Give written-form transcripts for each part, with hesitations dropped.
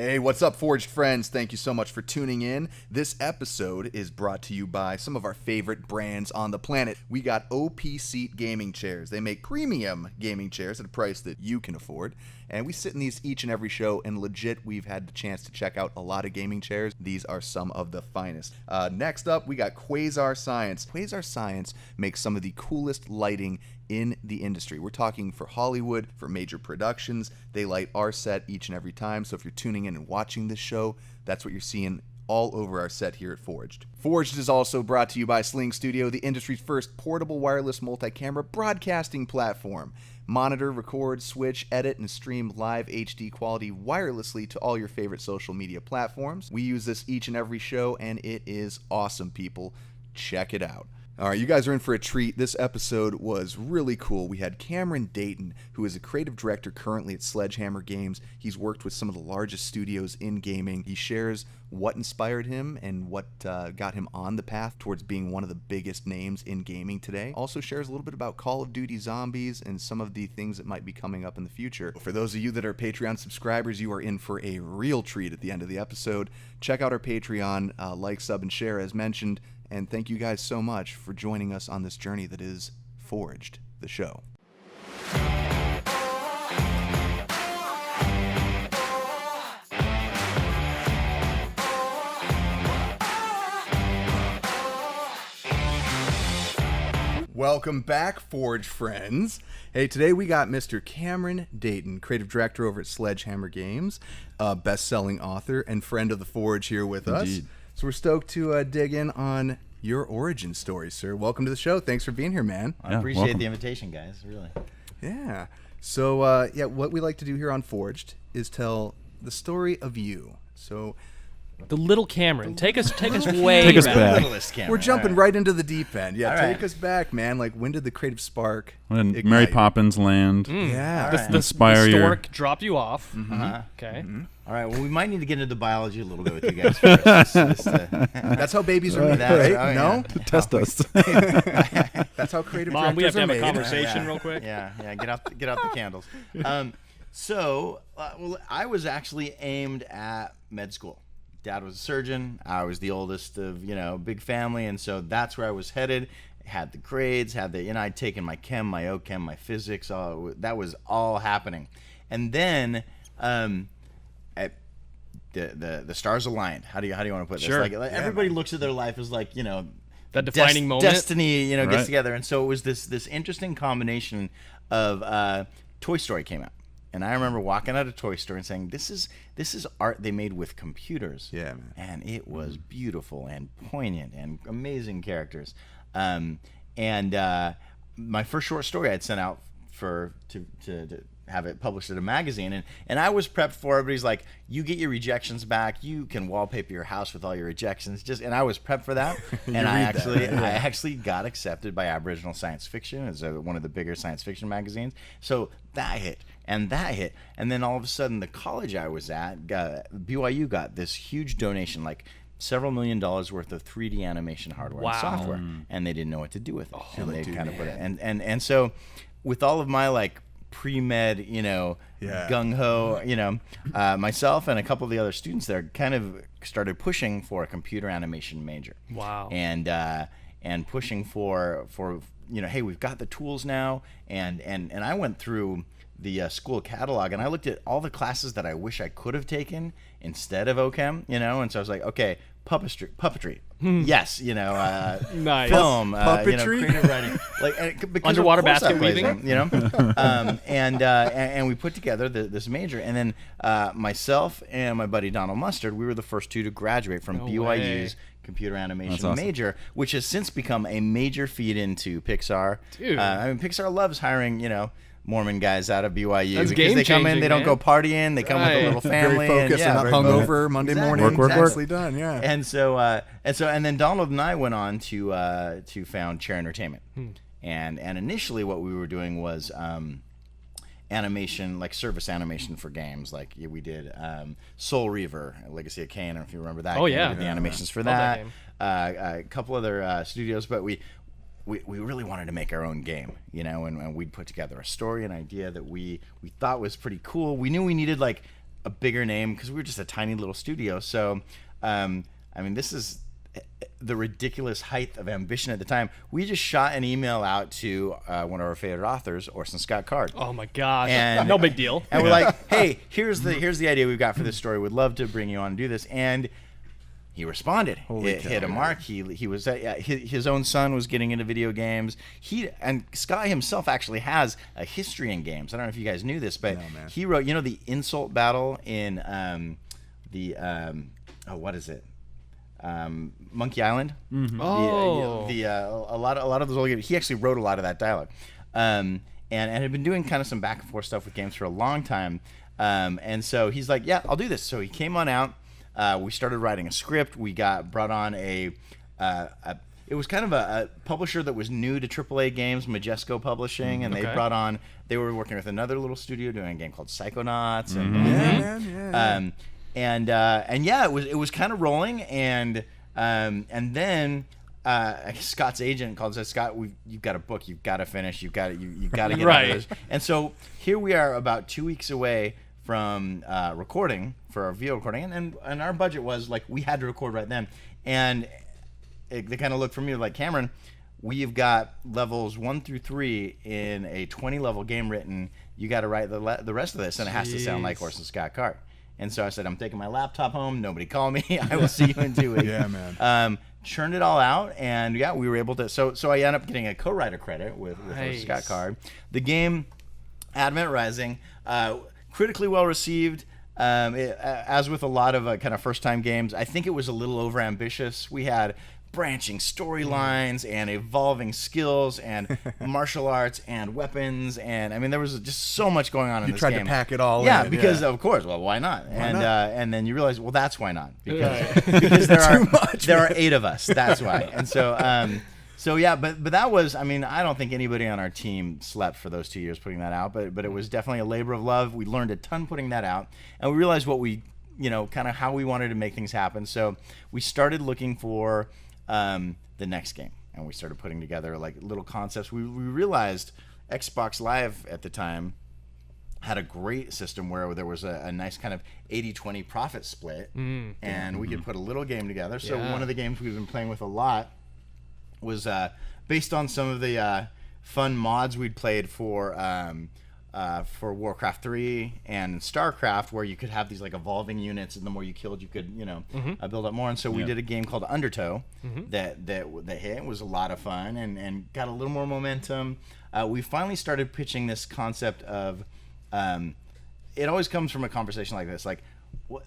Hey, what's up, Forged friends? Thank you so much for tuning in. This episode is brought to you by some of our favorite brands on the planet. We got OP Seat gaming chairs. They make premium gaming chairs at a price that you can afford. And we sit in these each and every show, and legit, we've had the chance to check out a lot of gaming chairs. These are some of the finest. Next up, we got Quasar Science. Quasar Science makes some of the coolest lighting in the industry. We're talking for Hollywood, for major productions. They light our set each and every time, so if you're tuning in and watching this show, that's what you're seeing all over our set here at Forged. Forged is also brought to you by Sling Studio, the industry's first portable wireless multi-camera broadcasting platform. Monitor, record, switch, edit, and stream live HD quality wirelessly to all your favorite social media platforms. We use this each and every show, and it is awesome, people. Check it out. All right, you guys are in for a treat. This episode was really cool. We had Cameron Dayton, who is a creative director currently at Sledgehammer Games. He's worked with some of the largest studios in gaming. He shares what inspired him and what got him on the path towards being one of the biggest names in gaming today. Also shares a little bit about Call of Duty Zombies and some of the things that might be coming up in the future. For those of you that are Patreon subscribers, you are in for a real treat at the end of the episode. Check out our Patreon, like, sub, and share as mentioned. And thank you guys so much for joining us on this journey that is Forged, the show. Welcome back, Forge friends. Hey, today we got Mr. Cameron Dayton, creative director over at Sledgehammer Games, best-selling author and friend of the Forge here with us. So we're stoked to dig in on your origin story, sir. Welcome to the show. Thanks for being here, man. I appreciate the invitation, guys, really. Yeah. So, what we like to do here on Forged is tell the story of you. So, the little Cameron. Take us way Take us back. back. We're jumping right into the deep end. Yeah, All take right. us back, man. Like, when did the creative spark When ignite? Mary Poppins land. Yeah. All right. The Inspire your... stork dropped you off. Uh-huh. Okay. All right, well, we might need to get into the biology a little bit with you guys first. That's how babies are made, That- right? oh, yeah. No? Test us. That's how creative Mom, we have directors to have are a made. conversation real quick. Yeah, get out the candles. Well, I was actually aimed at med school. Dad was a surgeon. I was the oldest of, big family, and so that's where I was headed. Had the grades, I'd taken my chem, my OChem, my physics. That was all happening, and then the stars aligned. How do you want to put this? Sure. Like everybody looks at their life as like That defining moment. Destiny, Right. gets together, and so it was this interesting combination of Toy Story came out. And I remember walking out of Toy Story and saying, "This is art they made with computers." Yeah, man. And it was beautiful and poignant and amazing characters. My first short story I'd sent out to have it published at a magazine, and I was prepped for it. Everybody's like, "You get your rejections back. You can wallpaper your house with all your rejections." And I was prepped for that. And I actually got accepted by Aboriginal Science Fiction as one of the bigger science fiction magazines. So that hit. And then all of a sudden, the college I was at, BYU, got this huge donation, like several $1 million worth of 3D animation hardware and software, and they didn't know what to do with it. So they kind of put it, and so with all of my like pre-med, gung ho, myself and a couple of the other students there kind of started pushing for a computer animation major. Wow. And pushing for hey, we've got the tools now, and I went through the school catalog, and I looked at all the classes that I wish I could have taken instead of OChem, and so I was like, okay, puppetry, yes, Nice. film, Puppetry? creative writing, because Underwater of course basket that plays weaving? in, and we put together this major, and then myself and my buddy Donald Mustard, we were the first two to graduate from BYU's computer animation That's awesome. major, which has since become a major feed into Pixar. Dude. Pixar loves hiring, Mormon guys out of BYU That's because they come in, game-changing, they don't man. go partying, they come with a little family, Very focused and not very hungover Monday Exactly. morning. Work. Nicely done, yeah. And then Donald and I went on to found Chair Entertainment, and initially what we were doing was animation, like service animation for games. Like we did Soul Reaver, Legacy of Kain. I don't know if you remember that. Oh, game. yeah. We did the animations for Love that that. game. A couple other studios, but we really wanted to make our own game, and we'd put together a story, an idea that we thought was pretty cool. We knew we needed like a bigger name because we were just a tiny little studio. So, I mean, this is the ridiculous height of ambition at the time. We just shot an email out to one of our favorite authors, Orson Scott Card. Oh my gosh! And, no big deal. And we're like, hey, here's the idea we've got for this story. We'd love to bring you on and do this. And he responded. It hit a mark. He was his own son was getting into video games. And Scott himself actually has a history in games. I don't know if you guys knew this, but he wrote, the insult battle in what is it? Monkey Island. Mm-hmm. A lot of those old games. He actually wrote a lot of that dialogue, and had been doing kind of some back and forth stuff with games for a long time. And so he's like, yeah, I'll do this. So he came on out. We started writing a script. We got brought on it was kind of a publisher that was new to AAA games, Majesco Publishing, and they were working with another little studio doing a game called Psychonauts. And it was kind of rolling, and then Scott's agent called and said, Scott, you've got a book, you've got to finish, you've got to get out of this. And so here we are, about 2 weeks away from recording for our video recording, and our budget was like we had to record right then, and they kind of looked for me like, Cameron, we've got levels 1 through 3 in a 20-level game written. You got to write the rest of this, and it has to sound like Orson Scott Card. And so I said, I'm taking my laptop home. Nobody call me. I will see you in 2 weeks. Yeah, man. Churned it all out, and we were able to. So I ended up getting a co-writer credit with Orson Scott Card. The game, Advent Rising, critically well received. As with a lot of kind of first-time games, I think it was a little over-ambitious. We had branching storylines and evolving skills and martial arts and weapons, and I mean there was just so much going on in this game. You tried to pack it all in. Yeah, because of course, well, why not? And then you realize, well, that's why not, because there are 8 of us. That's why. And so but that was, I mean, I don't think anybody on our team slept for those 2 years putting that out, but it was definitely a labor of love. We learned a ton putting that out, and we realized what we, kind of how we wanted to make things happen. So we started looking for the next game, and we started putting together like little concepts. We realized Xbox Live at the time had a great system where there was a nice kind of 80-20 profit split, and we could put a little game together. So one of the games we've been playing with a lot was based on some of the fun mods we'd played for Warcraft 3 and StarCraft, where you could have these like evolving units, and the more you killed, you could build up more. And so we did a game called Undertow that hit. It was a lot of fun and got a little more momentum. We finally started pitching this concept of it always comes from a conversation like this, like, what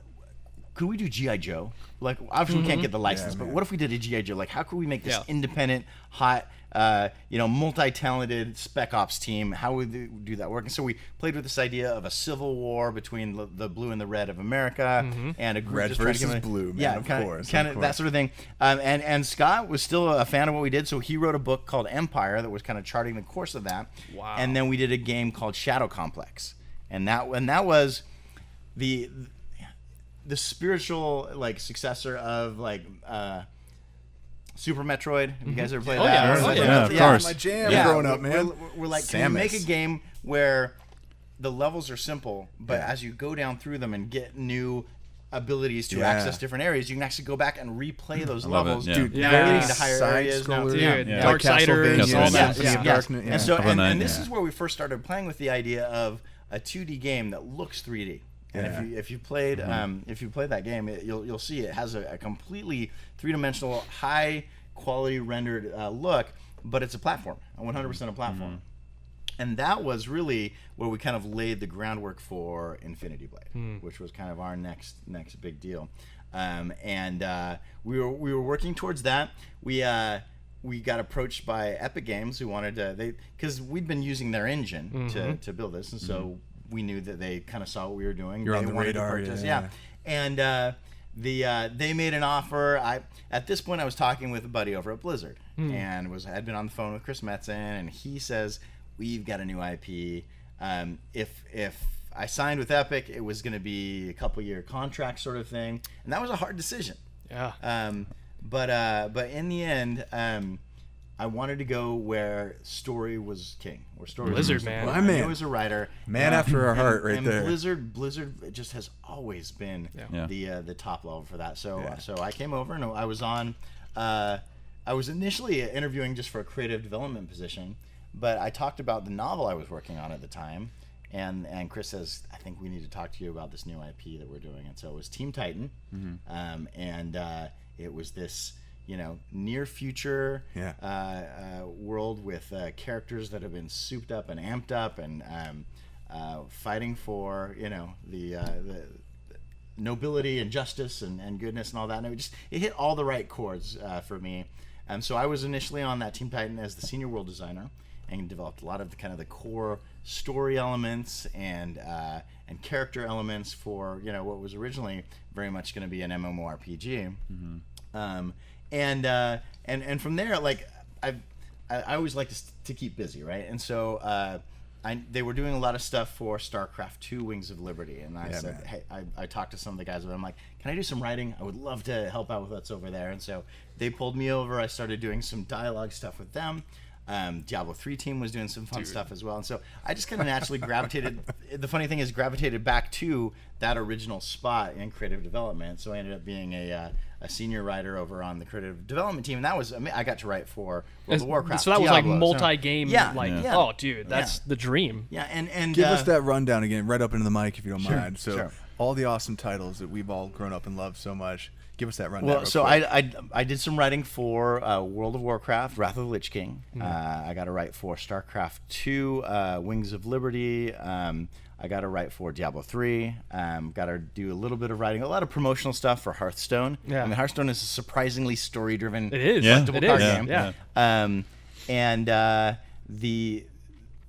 could we do G.I. Joe? Like, obviously we can't get the license, but what if we did a G.I. Joe? Like, how could we make this independent, hot, multi-talented Spec Ops team? How would we do that work? And so we played with this idea of a civil war between the blue and the red of America, and a group red just versus blue, man, of course, that sort of thing. And Scott was still a fan of what we did, so he wrote a book called Empire that was kind of charting the course of that. Wow. And then we did a game called Shadow Complex, and that was the spiritual like successor of like Super Metroid. Have you guys ever played that? Yeah, of course. My jam growing up, man. We're like, can we make a game where the levels are simple, but as you go down through them and get new abilities to access different areas, you can actually go back and replay those levels. it, Dude, very into higher areas now. Dude, Yeah. Dark Siders, all that. Symphony of Darkness. And so, Couple and of this is where we first started playing with the idea of a 2D game that looks 3D. And if you played that game, you'll see it has a completely 3-dimensional, high quality rendered look, but it's a platform, 100% a platform. And that was really where we kind of laid the groundwork for Infinity Blade, which was kind of our next big deal. And we were working towards that. We got approached by Epic Games, who wanted to, because we'd been using their engine to build this, and so we knew that they kind of saw what we were doing. You're they on the wanted radar, to purchase, yeah. And they made an offer. At this point I was talking with a buddy over at Blizzard, and had been on the phone with Chris Metzen, and he says, we've got a new IP. If I signed with Epic, it was going to be a couple-year contract sort of thing, and that was a hard decision. Yeah. But in the end, I wanted to go where story was king, where story Blizzard, was man. My I man. knew as a writer, Man after our heart, right and there. Blizzard just has always been the top level for that. So so I came over and I was on. I was initially interviewing just for a creative development position, but I talked about the novel I was working on at the time, and Chris says, I think we need to talk to you about this new IP that we're doing. And so it was Team Titan, and it was this near future world with characters that have been souped up and amped up and fighting for the nobility and justice and goodness and all that. And it hit all the right chords for me. And so I was initially on that Team Titan as the senior world designer and developed a lot of the core story elements and character elements for what was originally very much going to be an MMORPG. And from there, I always like to keep busy, right? And so they were doing a lot of stuff for StarCraft 2 Wings of Liberty, and I said, man. Hey, I talked to some of the guys, and I'm like, can I do some writing? I would love to help out with what's over there. And so they pulled me over. I started doing some dialogue stuff with them. Diablo 3 team was doing some fun stuff as well, and so I just kind of naturally gravitated. The funny thing is, gravitated back to that original spot in creative development. So I ended up being a senior writer over on the creative development team, and that was I got to write for World of Warcraft. So that was Diablo, like multi-game, oh dude, that's the dream. Yeah, and give us that rundown again, right up into the mic if you don't mind. So sure. all the awesome titles that we've all grown up and loved so much. Give us that rundown. Well, so I did some writing for World of Warcraft, Wrath of the Lich King. I got to write for StarCraft 2, Wings of Liberty. I got to write for Diablo 3. Got to do a little bit of writing, a lot of promotional stuff for Hearthstone. Yeah. I mean, Hearthstone is a surprisingly story-driven collectible card game. Yeah.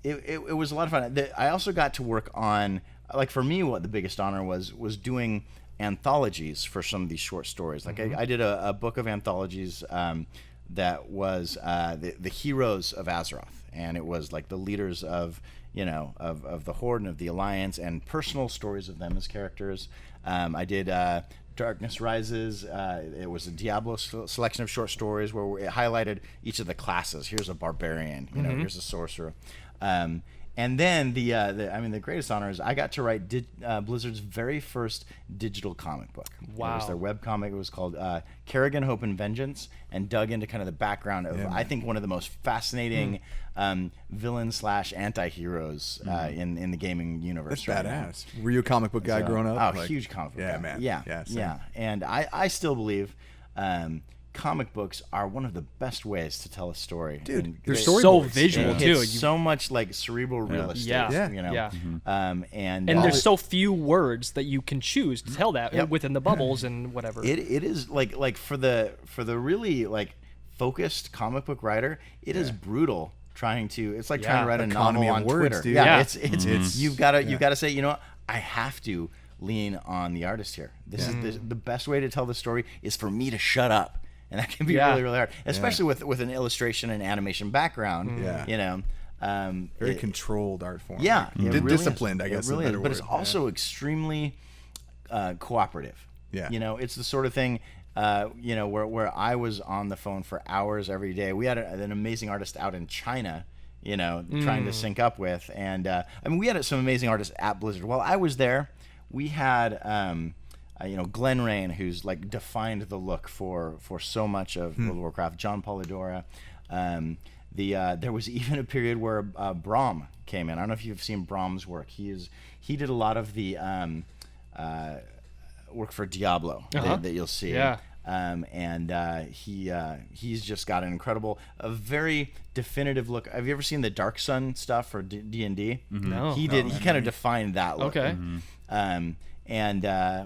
It was a lot of fun. I also got to work on, for me, what the biggest honor was doing anthologies for some of these short stories. I did a book of anthologies that was the heroes of Azeroth, and it was like the leaders of the Horde and of the Alliance, and personal stories of them as characters. I did Darkness Rises. It was a Diablo selection of short stories where it highlighted each of the classes. Here's a barbarian, here's a sorcerer. And then the greatest honor is I got to write Blizzard's very first digital comic book. Wow. It was their webcomic. It was called Kerrigan, Hope, and Vengeance, and dug into kind of the background of, I think, one of the most fascinating villains / anti-heroes in the gaming universe. That's badass. Were you a comic book guy growing up? Oh, huge comic book guy. Man. Yeah. And I still believe comic books are one of the best ways to tell a story. Dude, they're so visual and too. So much cerebral real estate. And there's so few words that you can choose to tell that within the bubbles and whatever. It is like for the really focused comic book writer, it is brutal trying to. It's like trying to write a novel on words, Twitter. Dude. It's you've got to say, I have to lean on the artist here. This is the best way to tell the story is for me to shut up. And that can be really, really hard, especially with an illustration and animation background. Very controlled art form. Yeah, disciplined, I guess. It really is, but it's also extremely cooperative. Yeah, it's the sort of thing, where I was on the phone for hours every day. We had an amazing artist out in China, trying to sync up with, and we had some amazing artists at Blizzard. While I was there, we had. Glenn Rain, who's defined the look for so much of World of Warcraft. John Polidora. There was even a period where Braum came in. I don't know if you've seen Braum's work. He did a lot of the work for Diablo that you'll see. Yeah. He's just got an incredible, a very definitive look. Have you ever seen the Dark Sun stuff for D&D? No. He did. He kind of defined that look. Okay. And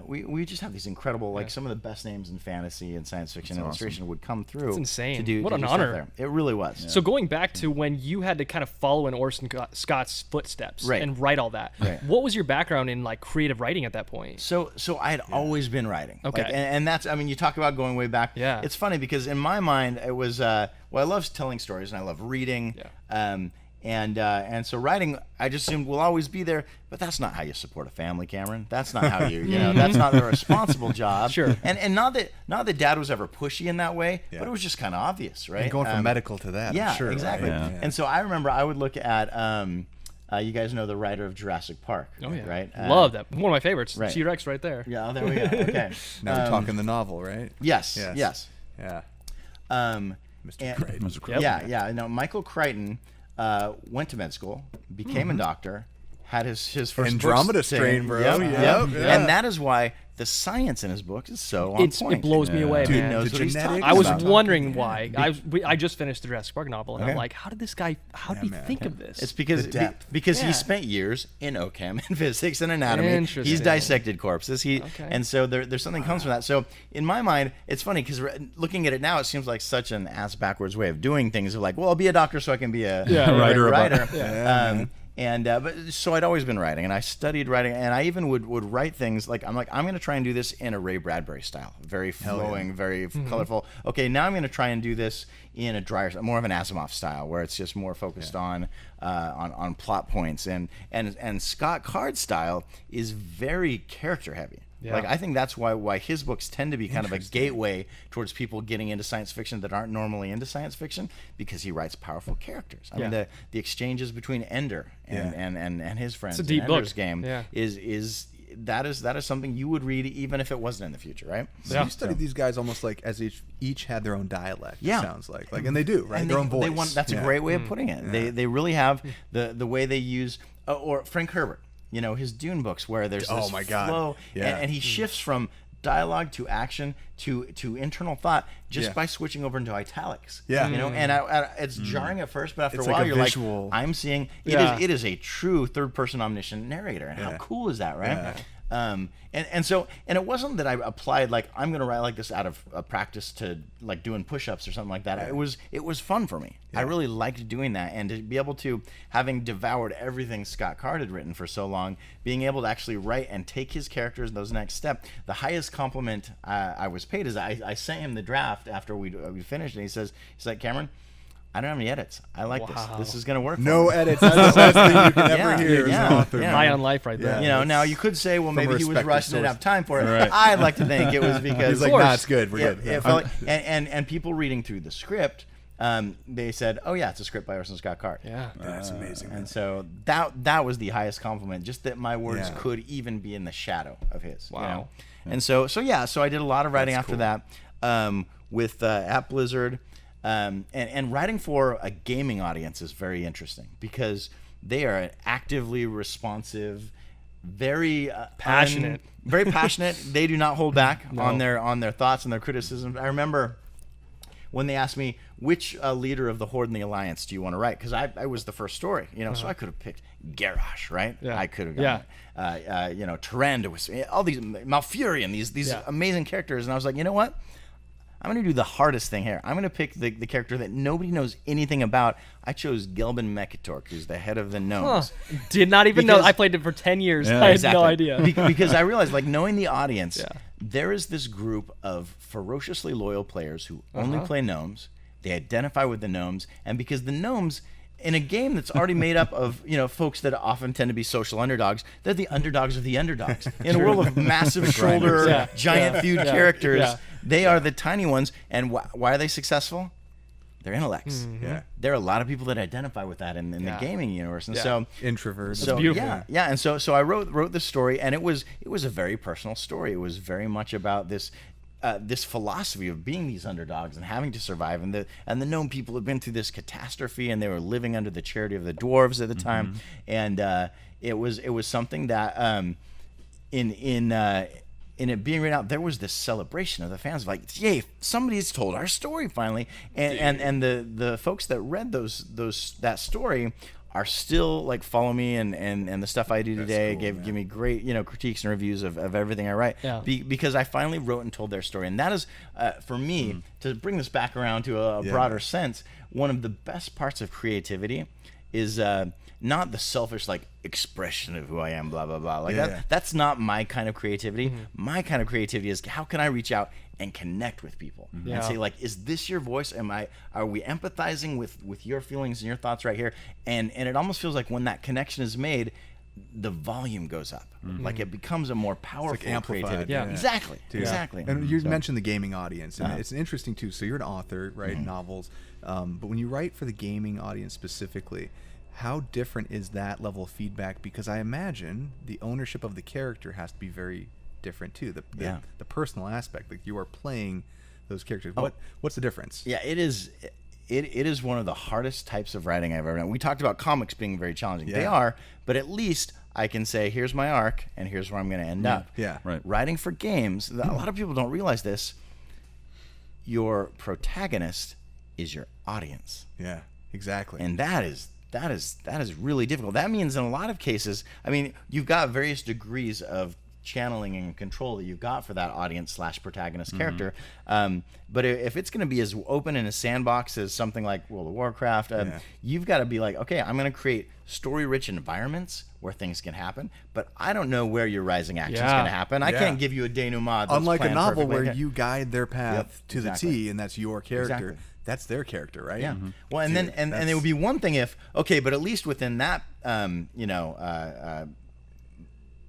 we just have these incredible, some of the best names in fantasy and science fiction and illustration would come through. It's insane. What an honor. there. It really was. So going back to when you had to kind of follow in Orson Scott's footsteps and write all that, what was your background in creative writing at that point? So I had always been writing. Okay. And that's, you talk about going way back. Yeah. It's funny because in my mind it was, I love telling stories and I love reading. Yeah. And so writing, I just assumed will always be there, but that's not how you support a family, Cameron. That's not how you know, that's not the responsible job. Sure. And not that Dad was ever pushy in that way, but it was just kind of obvious, right? And going from medical to that. Yeah, I'm sure, exactly. Right? And so I remember I would look at, you guys know the writer of Jurassic Park, right? Love that. One of my favorites. Right. T-Rex right there. Yeah, there we go. Okay. Now we're talking the novel, right? Yes. Yeah. Mr. Crichton. Yeah. No, Michael Crichton went to med school, became a doctor, had his first Andromeda books strain, bro. Yep. Yeah. And that is why the science in his book is so on point. It blows me away, Dude, man. He knows what he's talking I was about. wondering why. I just finished the Jurassic Park novel, and I'm like, how did this guy? How did he think of this? It's because he spent years in OChem and physics and anatomy. Interesting. He's dissected corpses. And so there's something comes from that. So in my mind, it's funny because looking at it now, it seems like such an ass backwards way of doing things. Of like, well, I'll be a doctor so I can be a writer. But so I'd always been writing, and I studied writing, and I even would write things like I'm going to try and do this in a Ray Bradbury style, very flowing, very colorful. Okay, now I'm going to try and do this in a drier, more of an Asimov style, where it's just more focused on plot points, and Scott Card's style is very character heavy. Yeah. Like I think that's why his books tend to be kind of a gateway towards people getting into science fiction that aren't normally into science fiction, because he writes powerful characters. I mean the exchanges between Ender and his friends in Ender's Game is something you would read even if it wasn't in the future, right? So you studied these guys almost like as each had their own dialect. It sounds like and they do, right? And their own voice. That's a great way of putting it. They really have the way they use or Frank Herbert. You know, his Dune books where there's this flow, and he shifts from dialogue to action to internal thought just by switching over into italics. Yeah, you know, and it's jarring at first, but after a while you're visual. Like, I'm seeing it is a true third-person omniscient narrator, and how cool is that, right? And so it wasn't that I applied like I'm gonna write like this out of practice to like doing push-ups or something like that. It was fun for me. I really liked doing that, and to be able to, having devoured everything Scott Card had written for so long, being able to actually write and take his characters those next step. The highest compliment I was paid is I sent him the draft after we finished, and he's like, Cameron, I don't have any edits. I like this. This is going to work. No edits. That's the best thing you can ever hear as an author. High on life right there. You know, now you could say, well, maybe he was rushing and didn't have time for it. Right. I'd like to think it was because... He's like, nah, it's good. We're good. It felt like, and people reading through the script, they said, oh, yeah, it's a script by Orson Scott Card. Yeah. That's amazing. And so that was the highest compliment, just that my words could even be in the shadow of his. Wow. You know? And so I did a lot of writing after that with at Blizzard. And writing for a gaming audience is very interesting because they are actively responsive, very passionate. Very passionate. They do not hold back on their thoughts and their criticisms. I remember when they asked me, which leader of the Horde and the Alliance do you want to write? Because I was the first story, you know, so I could have picked Garrosh, right? Yeah. I could have gone, you know, Tyrande, was all these Malfurion, these amazing characters, and I was like, you know what? I'm going to do the hardest thing here. I'm going to pick the character that nobody knows anything about. I chose Gelbin Mechatork, who's the head of the gnomes. Did not even know. I played it for 10 years. I had no idea. Because I realized, like, knowing the audience, there is this group of ferociously loyal players who only play gnomes. They identify with the gnomes. And because the gnomes, in a game that's already made up of, you know, folks that often tend to be social underdogs, they're the underdogs of the underdogs. In a world of massive shoulder, giant feud characters, they are the tiny ones. And why are they successful? Their intellects. There are a lot of people that identify with that in the gaming universe, and so introverts. So beautiful. And so I wrote this story, and it was a very personal story. It was very much about this philosophy of being these underdogs and having to survive, and the gnome people had been through this catastrophe, and they were living under the charity of the dwarves at the time, and it was something that in it being written out, there was this celebration of the fans, like, yay, somebody's told our story finally, and the folks that read that story are still like follow me and the stuff I do today. Cool, give me great critiques and reviews of everything I write, because I finally wrote and told their story, and that is for me, to bring this back around to a broader sense, one of the best parts of creativity is not the selfish like expression of who I am, blah blah blah. Like that's not my kind of creativity. My kind of creativity is how can I reach out and connect with people and say like, is this your voice? Are we empathizing with your feelings and your thoughts right here? And it almost feels like when that connection is made, the volume goes up. Like it becomes a more powerful creativity. Yeah. Exactly. Exactly. And you mentioned the gaming audience, and it's interesting too. So you're an author, right? Novels, but when you write for the gaming audience specifically, how different is that level of feedback? Because I imagine the ownership of the character has to be very different too. The personal aspect, like you are playing those characters. What's the difference? Yeah, it is. It is one of the hardest types of writing I've ever done. We talked about comics being very challenging. They are, but at least I can say, here's my arc, and here's where I'm going to end up. Yeah, right. Writing for games, a lot of people don't realize this. Your protagonist is your audience. Yeah, exactly. And that is really difficult. That means in a lot of cases, I mean, you've got various degrees of channeling and control that you've got for that audience / protagonist character. But if it's going to be as open in a sandbox as something like World of Warcraft, you've got to be like, okay, I'm going to create story-rich environments where things can happen, but I don't know where your rising action is going to happen. I can't give you a denouement. Unlike a novel where you guide their path to the T, and that's your character. Exactly. That's their character, right? Yeah. Well, and then and it would be one thing if but at least within that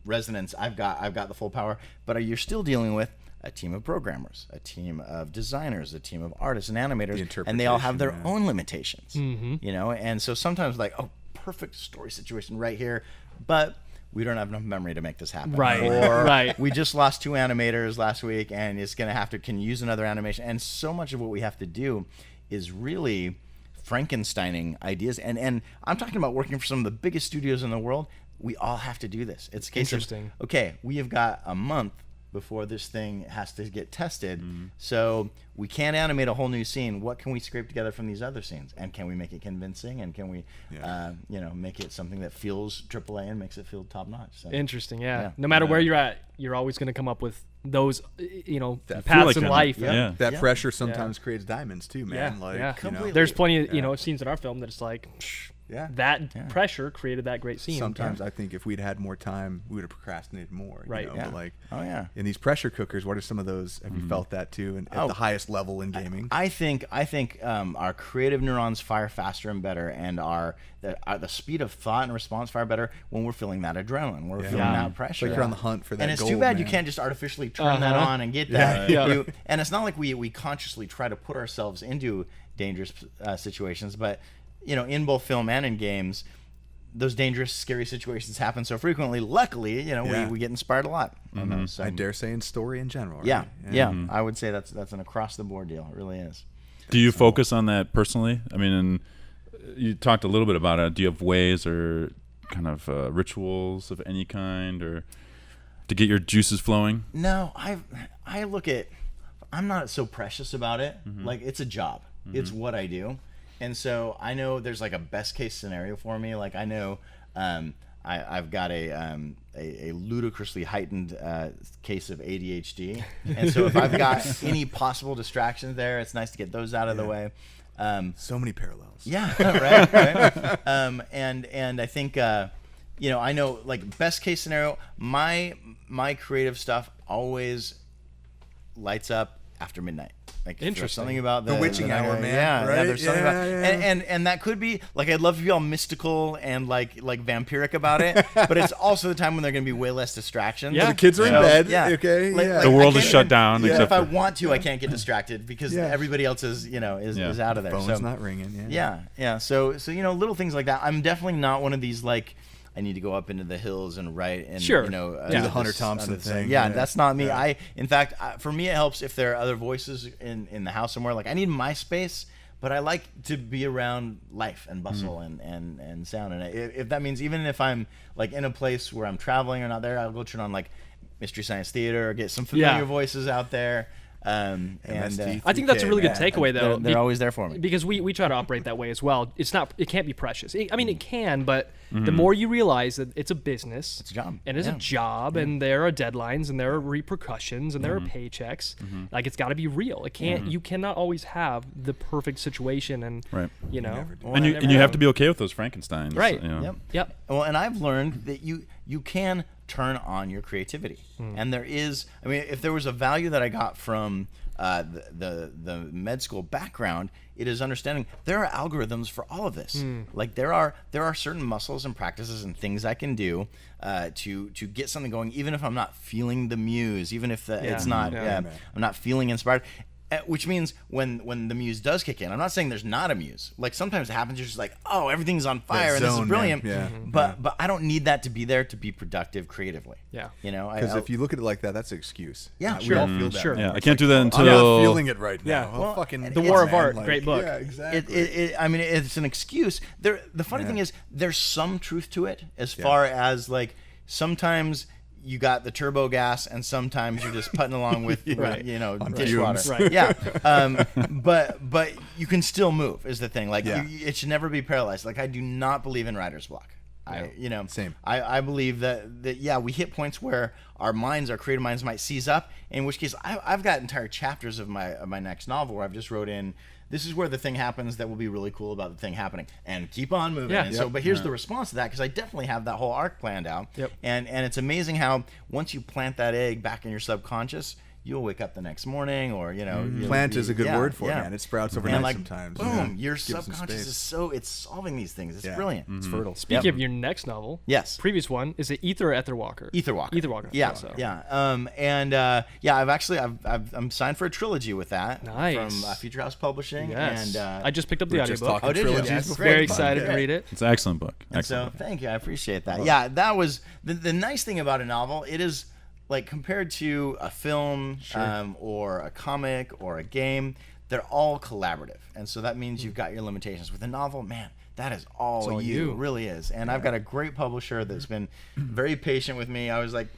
resonance, I've got the full power. But you're still dealing with a team of programmers, a team of designers, a team of artists and animators, and they all have their own limitations. And so sometimes like, perfect story situation right here, but we don't have enough memory to make this happen. Right. Or we just lost 2 animators last week, and it's going to have to can use another animation. And so much of what we have to do is really Frankensteining ideas. And I'm talking about working for some of the biggest studios in the world. We all have to do this. It's a case of, okay, we have got a month before this thing has to get tested. So we can't animate a whole new scene. What can we scrape together from these other scenes? And can we make it convincing? And can we, make it something that feels AAA and makes it feel top notch? So, interesting, yeah. No matter where you're at, you're always going to come up with those, paths in life. That pressure sometimes creates diamonds too, man. There's plenty of, scenes in our film that it's like, pressure created that great scene. Sometimes I think if we'd had more time, we would have procrastinated more. Right. But like, in these pressure cookers, what are some of those? Have you felt that too? And at the highest level in gaming, I think our creative neurons fire faster and better, and the speed of thought and response fire better when we're feeling that adrenaline. We're feeling that pressure. Like you're on the hunt for that. And it's gold, too bad man. you can't just artificially turn that on and get that. And it's not like we consciously try to put ourselves into dangerous situations, but in both film and in games, those dangerous, scary situations happen so frequently. Luckily, we get inspired a lot. So, I dare say in story in general. Right? Yeah. I would say that's an across the board deal. It really is. Do you focus on that personally? I mean, and you talked a little bit about it. Do you have ways or kind of rituals of any kind, or to get your juices flowing? No, I look at. I'm not so precious about it. Like it's a job. It's what I do. And so I know there's like a best case scenario for me. Like I know I've got a ludicrously heightened case of ADHD, and so if I've got any possible distractions there, it's nice to get those out of the way. So many parallels. Yeah, right. And I think I know like best case scenario, my creative stuff always lights up after midnight. Like interesting. Something about the witching hour, man. Yeah, right? There's something about, and that could be like I'd love to be all mystical and like vampiric about it, but it's also the time when there are going to be way less distractions. Yeah, the kids are in bed. Yeah, okay. Like, the world is shut down. If Except I want to, I can't get distracted because everybody else is out of there. Phone's not ringing. Yeah. So little things like that. I'm definitely not one of these like, I need to go up into the hills and write and do the Hunter Thompson thing. Yeah, that's not me. In fact, for me, it helps if there are other voices in the house somewhere. Like I need my space, but I like to be around life and bustle and sound. And if that means even if I'm like in a place where I'm traveling or not there, I'll go turn on like Mystery Science Theater or get some familiar voices out there. And I think that's a really good takeaway, though. They're always there for me, because we try to operate that way as well. It can't be precious. I mean, it can, but the more you realize that it's a business, it's a job, and it's a job, and there are deadlines, and there are repercussions, and there are paychecks. Like, it's got to be real. It can't. You cannot always have the perfect situation, and you know, and you have to be okay with those Frankensteins, right? You know? Yep. Well, and I've learned that you can turn on your creativity, and there is. I mean, if there was a value that I got from the med school background, it is understanding there are algorithms for all of this. Like there are certain muscles and practices and things I can do to get something going, even if I'm not feeling the muse, even if it's not I'm not feeling inspired. Which means when the muse does kick in, I'm not saying there's not a muse. Like sometimes it happens, you're just like, oh, everything's on fire and this is brilliant. But I don't need that to be there to be productive creatively. Yeah. You know, because if you look at it like that, that's an excuse. Yeah, we all feel that. Sure. Yeah, I can't do that until I'm not feeling it right now. Yeah. Well, fucking The War of Art, great book. Yeah, exactly. I mean, it's an excuse. The funny thing is, there's some truth to it, as far as like sometimes you got the turbo gas, and sometimes you're just putting along with, you know, dishwater. Right. Yeah. But you can still move is the thing. Like it should never be paralyzed. Like I do not believe in writer's block. Same. I believe that we hit points where our creative minds might seize up. In which case, I've got entire chapters of my next novel where I've just wrote in, this is where the thing happens that will be really cool about the thing happening, and keep on moving. Yeah. And so, but here's the response to that, because I definitely have that whole arc planned out. And it's amazing how once you plant that egg back in your subconscious, you'll wake up the next morning, or plant is a good word for it, man. It sprouts overnight sometimes. Boom, your subconscious is it's solving these things. It's brilliant. It's fertile. Speaking of your next novel, previous one, is it Ether or Etherwalker? Etherwalker. I'm signed for a trilogy with that. Nice. From Future House Publishing. Yes. And I just picked up the audiobook. Oh, did you? Yes. Very excited to read it. It's an excellent book. So thank you. I appreciate that. Yeah, that was the nice thing about a novel. It is, like, compared to a film or a comic or a game, they're all collaborative. And so that means you've got your limitations. With a novel, man, that is all you. It really is. And I've got a great publisher that's been very patient with me. I was like,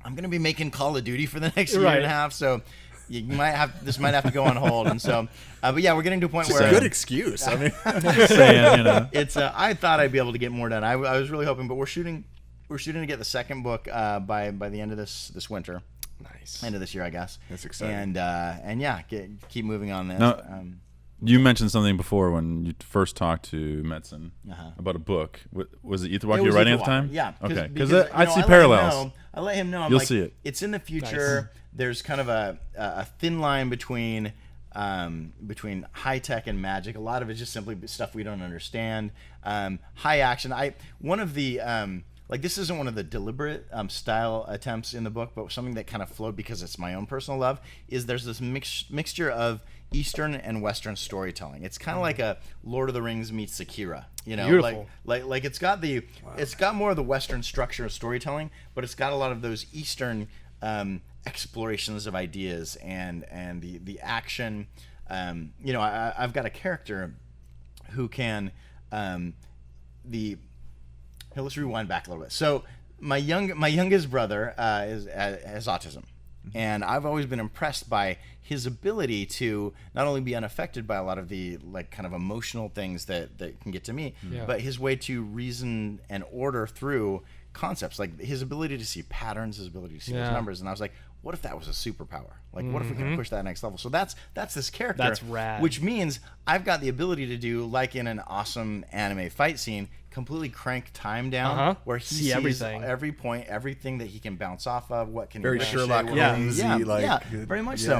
I'm going to be making Call of Duty for the next year and a half, so this might have to go on hold. And so, but yeah, we're getting to a point where it's a good excuse. I mean, saying, you know, it's I thought I'd be able to get more done. I was really hoping, but we're shooting to get the second book by the end of this winter. Nice. End of this year, I guess. That's exciting. And yeah, keep moving on this. Now, you mentioned something before when you first talked to Metzen about a book. Was it Etherwalker you were writing at the time? Yeah. Okay. Because I see parallels. I let him know. You'll see it. It's in the future. Nice. There's kind of a thin line between high tech and magic. A lot of it's just simply stuff we don't understand. High action. This isn't one of the deliberate style attempts in the book, but something that kind of flowed because it's my own personal love, is there's this mixture of Eastern and Western storytelling. It's kind of like a Lord of the Rings meets Akira. You know, beautiful. Like it's got more of the Western structure of storytelling, but it's got a lot of those Eastern explorations of ideas and the action. I've got a character who can let's rewind back a little bit. So my youngest brother has autism, and I've always been impressed by his ability to not only be unaffected by a lot of the kind of emotional things that can get to me, but his way to reason and order through concepts, like his ability to see patterns, his ability to see those numbers. And I was like, what if that was a superpower? Like, what if we could push that next level? So that's this character. That's rad. Which means I've got the ability to do, like in an awesome anime fight scene, completely crank time down, where he sees everything, every point, everything that he can bounce off of. What can very he Sherlock Holmesy, very much so.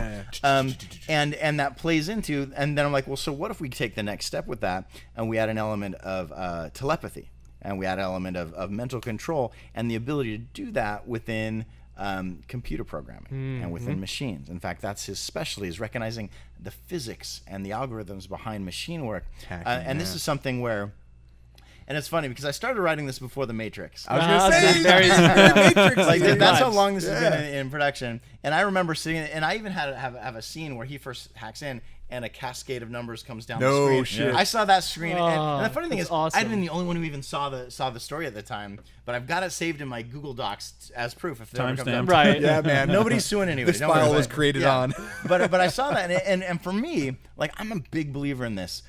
And that plays into, and then I'm like, well, so what if we take the next step with that, and we add an element of telepathy, and we add an element of mental control, and the ability to do that within computer programming and within machines. In fact, that's his specialty, is recognizing the physics and the algorithms behind machine work. And this is something where And it's funny because I started writing this before The Matrix. I was going to say, very Matrix. Like dude. that's how long this has been in production. And I remember sitting, and I even had to have a scene where he first hacks in, and a cascade of numbers comes down the screen. Shit. I saw that screen, and the funny thing is, awesome. I'd been the only one who even saw the story at the time. But I've got it saved in my Google Docs as proof. If it ever comes Timestamp. up. Right. Yeah, man. Nobody's suing anybody. This Don't worry file about was it. created on. But I saw that, and for me, like I'm a big believer in this.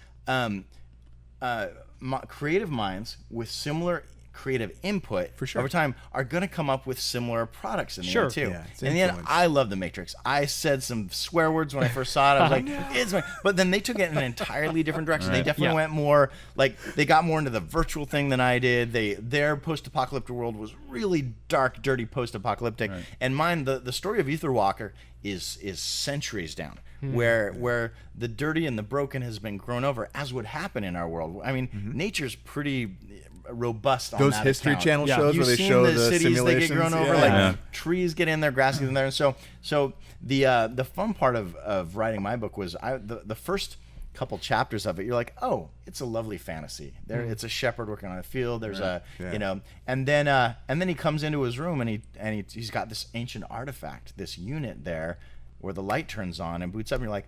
Creative minds with similar creative input For sure. over time are going to come up with similar products in the Sure. end too. Yeah, it's in the end, influence. I love The Matrix. I said some swear words when I first saw it. I was like, it's my... But then they took it in an entirely different direction. They definitely went more like they got more into the virtual thing than I did. Their post-apocalyptic world was really dark, dirty, post-apocalyptic, and mine, the story of Ether Walker is centuries down. Where the dirty and the broken has been grown over, as would happen in our world. I mean, nature's pretty robust on Those that History account. Channel Yeah. shows You've where they seen show the the cities simulations. they get grown over, Yeah. like Yeah. trees get in there, grass get in there, and so the fun part of writing my book was the first couple chapters of it. You're like, oh, it's a lovely fantasy. It's a shepherd working on a field. There's and then he comes into his room and he's got this ancient artifact, this unit there, where the light turns on and boots up, and you're like,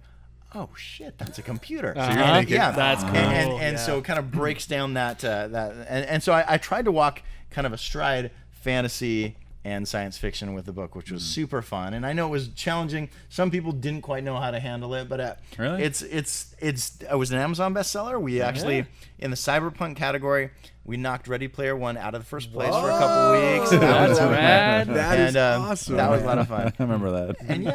oh shit, that's a computer. So you're thinking, yeah, That's cool. And so it kind of breaks down that and so I tried to walk kind of astride fantasy and science fiction with the book, which was super fun. And I know it was challenging. Some people didn't quite know how to handle it, but Really? it was an Amazon bestseller. We actually in the cyberpunk category, we knocked Ready Player One out of the first place for a couple weeks. That's rad. That is and, awesome. That was a lot of fun. I remember that. And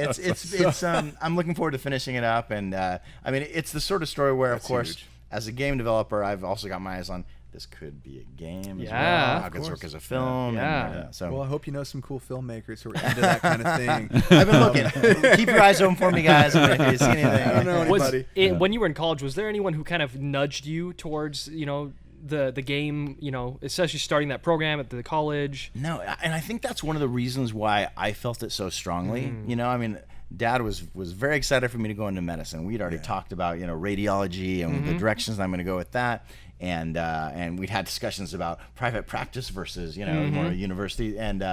it's I'm looking forward to finishing it up. And I mean, it's the sort of story where, of course, huge. as a game developer, I've also got my eyes on this could be a game as Yeah, well. of How could it work course. as a film? Yeah. And, so Well, I hope you know some cool filmmakers who are into that kind of thing. I've been looking. Keep your eyes open for me, guys. If you see anything. I don't know Was anybody. when you were in college, was there anyone who kind of nudged you towards the game, especially starting that program at the college? No, and I think that's one of the reasons why I felt it so strongly. I mean, Dad was very excited for me to go into medicine. We'd already talked about radiology and the directions I'm going to go with that, and we'd had discussions about private practice versus more university and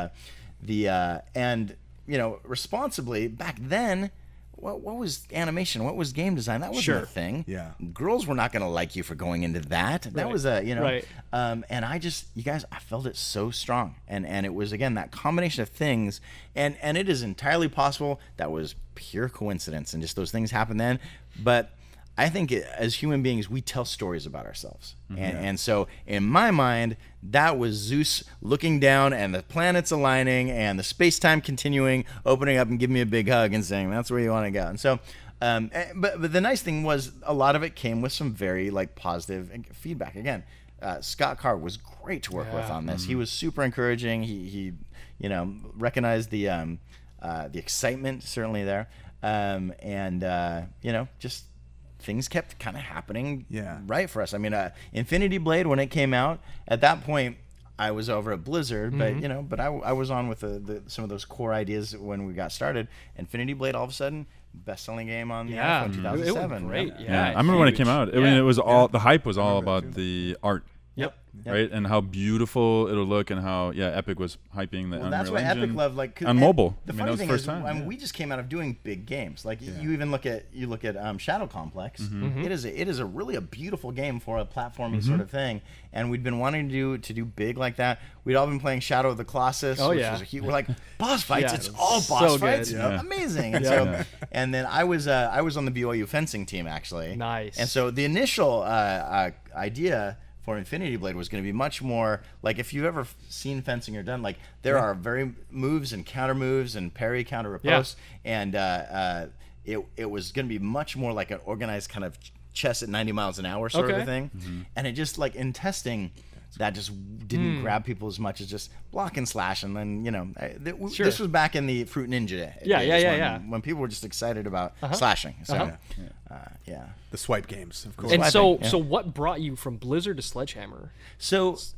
responsibly back then. What was animation? What was game design? That wasn't a thing. Yeah. Girls were not going to like you for going into that. That Right. was a, Right. and I just, you guys, I felt it so strong. And it was, again, that combination of things. And it is entirely possible that was pure coincidence and just those things happened then. But I think as human beings, we tell stories about ourselves. And so in my mind, that was Zeus looking down and the planets aligning and the space-time continuing, opening up and giving me a big hug and saying, that's where you want to go. And so, but the nice thing was a lot of it came with some very positive feedback. Again, Scott Carr was great to work with on this. He was super encouraging. He recognized the excitement certainly there. Just things kept kind of happening right for us. I mean, Infinity Blade, when it came out, at that point, I was over at Blizzard, but I was on with some of those core ideas when we got started. Infinity Blade, all of a sudden, best-selling game on the iPhone in 2007. It was great. Yeah, I remember when it came out. I mean, it was all the hype was all about the art. Yep. Right, and how beautiful it'll look, and how Epic was hyping the Well, Unreal that's what Engine Epic loved, on mobile. The I mean, funny that was thing the first is, time. I mean, we just came out of doing big games. Like you even look at Shadow Complex. It is a really a beautiful game for a platforming sort of thing, and we'd been wanting to do big like that. We'd all been playing Shadow of the Colossus. Oh, which yeah. was we're like boss fights. Yeah, it's it all was boss so fights. good. Yeah. Amazing. And and then I was on the BYU fencing team actually. Nice. And so the initial idea for Infinity Blade was going to be much more like if you've ever seen fencing or done there are very moves and counter moves and parry, counter riposte, and it was going to be much more like an organized kind of chess at 90 miles an hour sort of a thing, and it just in testing that just didn't grab people as much as just block and slash, and then this was back in the Fruit Ninja days when people were just excited about slashing. So The swipe games, of course. And Swiping, so what brought you from Blizzard to Sledgehammer? was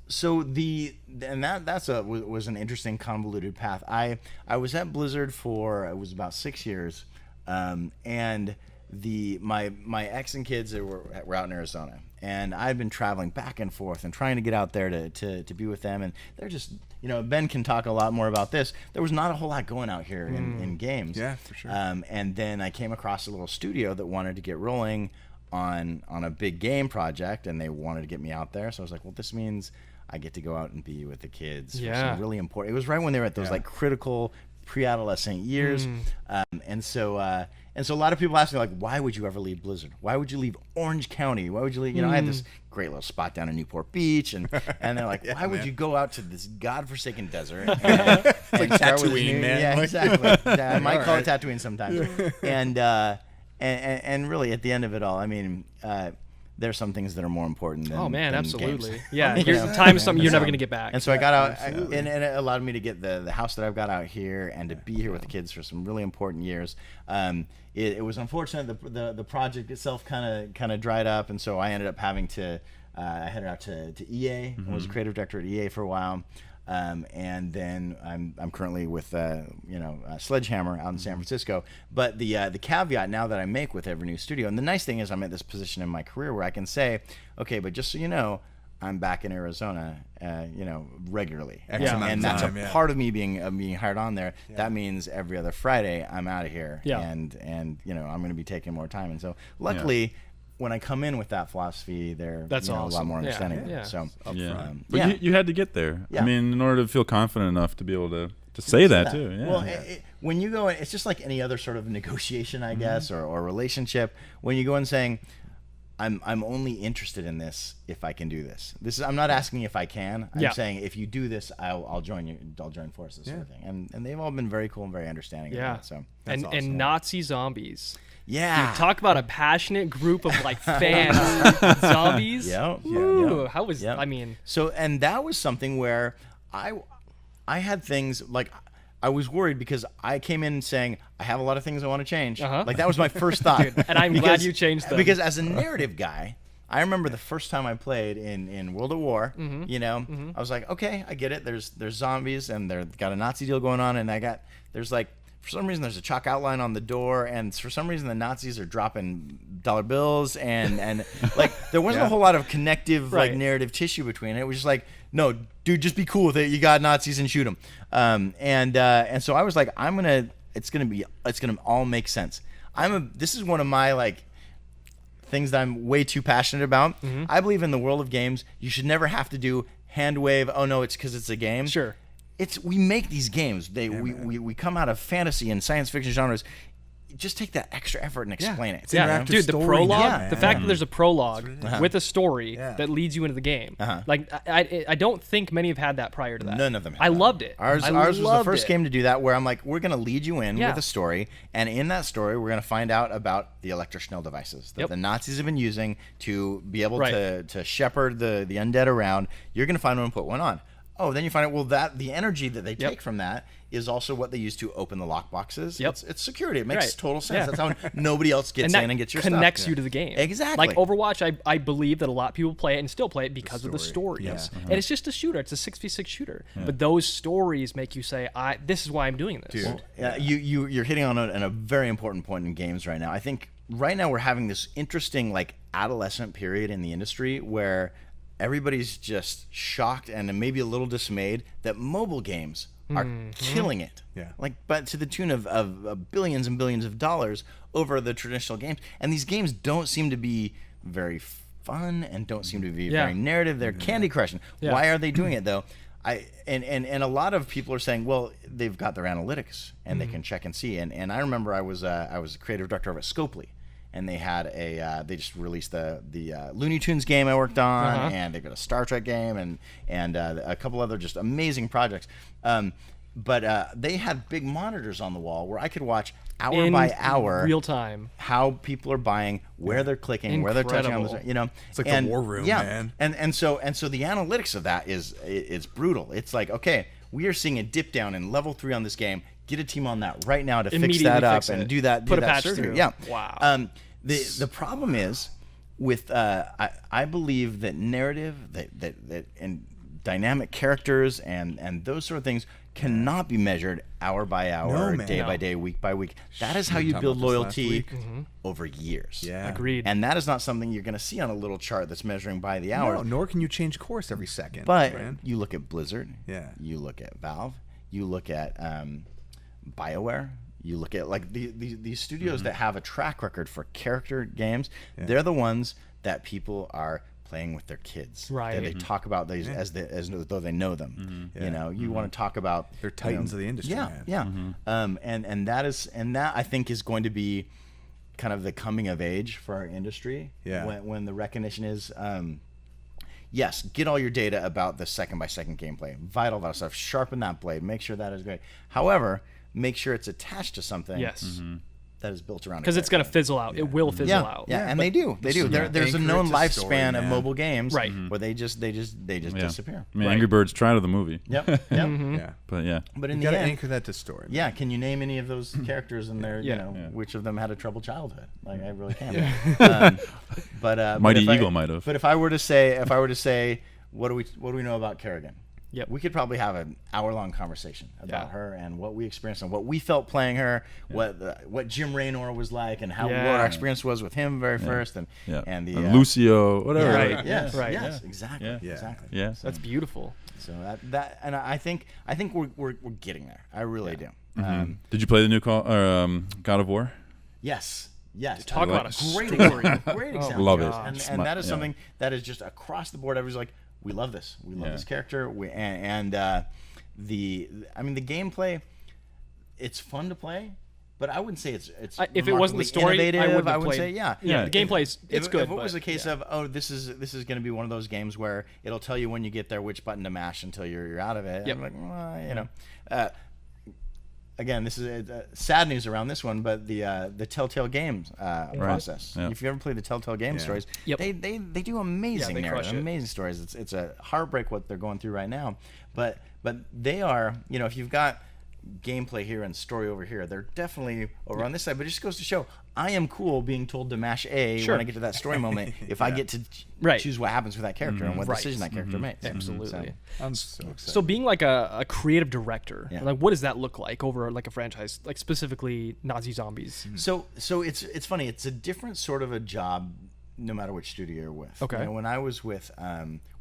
an interesting convoluted path. I was at Blizzard for it was about 6 years, and my ex and kids were out in Arizona, and I've been traveling back and forth and trying to get out there to be with them, and they're just, Ben can talk a lot more about this. There was not a whole lot going out here in games. Yeah, for sure. And then I came across a little studio that wanted to get rolling on a big game project, and they wanted to get me out there. So I was like, well, this means I get to go out and be with the kids. For some really important. It was right when they were at those like critical pre-adolescent years, and so a lot of people ask me, like, why would you ever leave Blizzard? Why would you leave Orange County? Why would you leave? I had this great little spot down in Newport Beach, and they're like, why would you go out to this godforsaken desert? And like Tatooine, man. Yeah, Like- exactly. I might call it Tatooine sometimes. And really, at the end of it all, I mean, there's some things that are more important than Oh man, than absolutely. games. Yeah, your time is something you're never gonna get back. And so I got out, and it allowed me to get the house that I've got out here and to be here with the kids for some really important years. It was unfortunate the project itself kind of dried up, and so I ended up having to I headed out to EA. I was a creative director at EA for a while. And then I'm currently with Sledgehammer out in San Francisco. But the caveat now that I make with every new studio, and the nice thing is I'm at this position in my career where I can say, okay, but just so you know, I'm back in Arizona, regularly, and that's a part of me being hired on there. Yeah. That means every other Friday I'm out of here, and I'm going to be taking more time, and so luckily. Yeah. When I come in with that philosophy, they're awesome. A lot more understanding. Yeah. So but you had to get there. Yeah. I mean, in order to feel confident enough to be able to say that too. Yeah. Well, when you go in, it's just like any other sort of negotiation, I guess, or relationship. When you go in saying, I'm only interested in this if I can do this. I'm not asking if I can. I'm saying if you do this, I'll join you. I'll join forces, sort of thing. And they've all been very cool and very understanding of that. So that's awesome. And Nazi zombies. Yeah. Dude, talk about a passionate group of like fans. Zombies. Yeah. How was I mean? So, and that was something where I had things like I was worried because I came in saying I have a lot of things I want to change. Like that was my first thought. Dude, and I'm glad you changed them. Because as a narrative guy, I remember the first time I played in World at War, I was like, okay, I get it. There's zombies and they've got a Nazi deal going on, and there's like, for some reason, there's a chalk outline on the door, and for some reason, the Nazis are dropping dollar bills, and like there wasn't a whole lot of connective like narrative tissue between it. It was just like, no, dude, just be cool with it. You got Nazis and shoot them. And so I was like, it's gonna all make sense. This is one of my like things that I'm way too passionate about. I believe in the world of games, you should never have to do hand wave. Oh no, it's because it's a game. Sure. We make these games. We come out of fantasy and science fiction genres. Just take that extra effort and explain it. It's interactive dude, the story prologue, now, the fact that there's a prologue with a story Yeah. that leads you into the game. Like I don't think many have had that prior to that. None of them have I that. loved it. Ours was the first game to do that, where I'm like, we're going to lead you in Yeah. with a story, and in that story, we're going to find out about the Electroschnell devices that the Nazis have been using to be able to shepherd the undead around. You're going to find one and put one on. Oh, then you find out, well, that the energy that they take from that is also what they use to open the lock boxes. It's security. It makes total sense. That's how nobody else gets in and gets your connects stuff. you to the game. Exactly. Like Overwatch, I believe that a lot of people play it and still play it because of the stories. Yeah. And it's just a shooter. It's a 6v6 shooter. But those stories make you say, this is why I'm doing this. Dude, you're hitting on a very important point in games right now. I think right now we're having this interesting like adolescent period in the industry where everybody's just shocked and maybe a little dismayed that mobile games are killing it. Yeah. Like, but to the tune of billions and billions of dollars over the traditional games. And these games don't seem to be very fun and don't seem to be very narrative. They're Candy Crushing. Why are they doing it though? And a lot of people are saying, well, they've got their analytics and they can check and see. And I remember I was a creative director over at Scopely. And they had they just released the Looney Tunes game I worked on, and they've got a Star Trek game, and a couple other just amazing projects. But they had big monitors on the wall where I could watch hour by hour, real time, how people are buying, where they're clicking, where they're touching on the, It's like the war room, man. And so the analytics of that it's brutal. It's like, okay, we are seeing a dip down in level 3 on this game. Get a team on that right now to fix that up and do that. Put a that patch surgery. through. Yeah. Wow. The problem is with I believe that narrative that and dynamic characters and those sort of things cannot be measured hour by hour, No, man. day by No. day, week by week. That is how We you were build talking about this last loyalty week. over years. Yeah. Agreed. And that is not something you're going to see on a little chart that's measuring by the hour. No, nor can you change course every second. But man. you look at Blizzard. Yeah. You look at Valve. You look at BioWare. You look at like these studios that have a track record for character games. Yeah. They're the ones that people are playing with their kids. Right. They talk about these as though they know them. You know, you want to talk about They're titans of the industry, Yeah, man. yeah. And that I think is going to be kind of the coming of age for our industry. Yeah. When the recognition is. Yes, get all your data about the second by second gameplay, vital stuff. Sharpen that blade. Make sure that is great. However, make sure it's attached to something. Yes. That is built around. Because it's going to fizzle out. It will fizzle out. Yeah, and they do. They do. There's a Anchor known it to story, lifespan of man. mobile games, Right. where they just disappear. I mean, Right. Angry Birds tried to the movie. Yep. Yeah. But yeah. But in You the got to end, anchor that to story. yeah. Can you name any of those characters in there? Yeah. You know, which of them had a troubled childhood? Like I really can't. Yeah. But Mighty if Eagle might have. But if I were to say, what do we know about Kerrigan? Yep. We could probably have an hour-long conversation about Yeah. her and what we experienced and what we felt playing her, what Jim Raynor was like, and how what Yeah. our experience was with him very first, and Yeah. and the Lucio, whatever. Right. Yes, Right. yes, exactly, Yeah. exactly. Yeah. That's beautiful. So that and I think we're getting there. I really do. Did you play the new God of War? Yes. Yes. Talk like- about a great story. Great example. Love it. And, It's and my- that is yeah. something that is just across the board. Everybody's like, we love this. We love Yeah. this character. The gameplay, it's fun to play, but I wouldn't say it's If it wasn't the remarkably story, innovative. I wouldn't I have would played. say yeah. Yeah, the gameplay's it's If good. it was but, a case of this is going to be one of those games where it'll tell you when you get there which button to mash until you're out of it. Yep. I'm like, well, you know. Again, this is sad news around this one, but the Telltale Games process. Yeah. If you ever played the Telltale Games stories, Yep. they do amazing they crush narrative, it. amazing stories. It's a heartbreak what they're going through right now, but they are, you know, if you've got gameplay here and story over here, they're definitely over on this side. But it just goes to show I am cool being told to mash A Sure. when I get to that story moment if I get to Right. choose what happens with that character and what Right. decision that character makes. Absolutely. So, I'm so excited. So being like a creative director, Yeah. like what does that look like over like a franchise, like specifically Nazi Zombies? So it's funny. It's a different sort of a job, no matter which studio you're with. Okay. You know, when I was with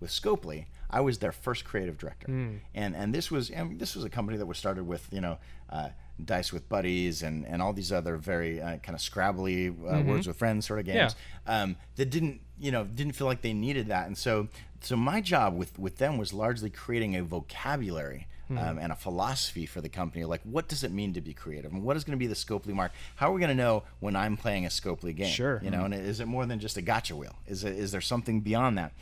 Scopely, I was their first creative director, and this was a company that was started with Dice with Buddies and all these other very kind of scrabbly Words with Friends sort of games that didn't feel like they needed that, and so my job with them was largely creating a vocabulary. And a philosophy for the company, like what does it mean to be creative, and what is going to be the Scopely mark? How are we going to know when I'm playing a Scopely game? Sure. You know, and is it more than just a gotcha wheel? Is there something beyond that?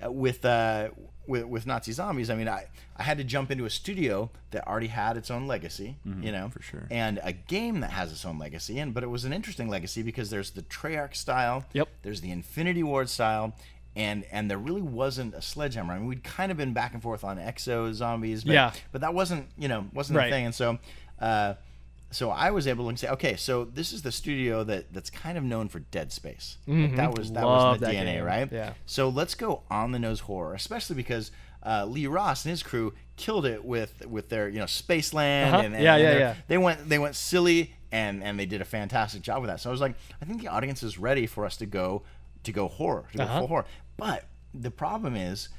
With Nazi Zombies, I mean, I had to jump into a studio that already had its own legacy, you know, for sure. and a game that has its own legacy, but it was an interesting legacy because there's the Treyarch style, Yep. there's the Infinity Ward style. And there really wasn't a Sledgehammer. I mean, we'd kind of been back and forth on Exo Zombies, but that wasn't the Right. thing. And so I was able to say, okay, so this is the studio that's kind of known for Dead Space. Like that was Love the that DNA, game. right? Yeah. So let's go on the nose horror, especially because Lee Ross and his crew killed it with their Spaceland and Yeah. they went silly and they did a fantastic job with that. So I was like, I think the audience is ready for us to go horror, to go full horror. But the problem is,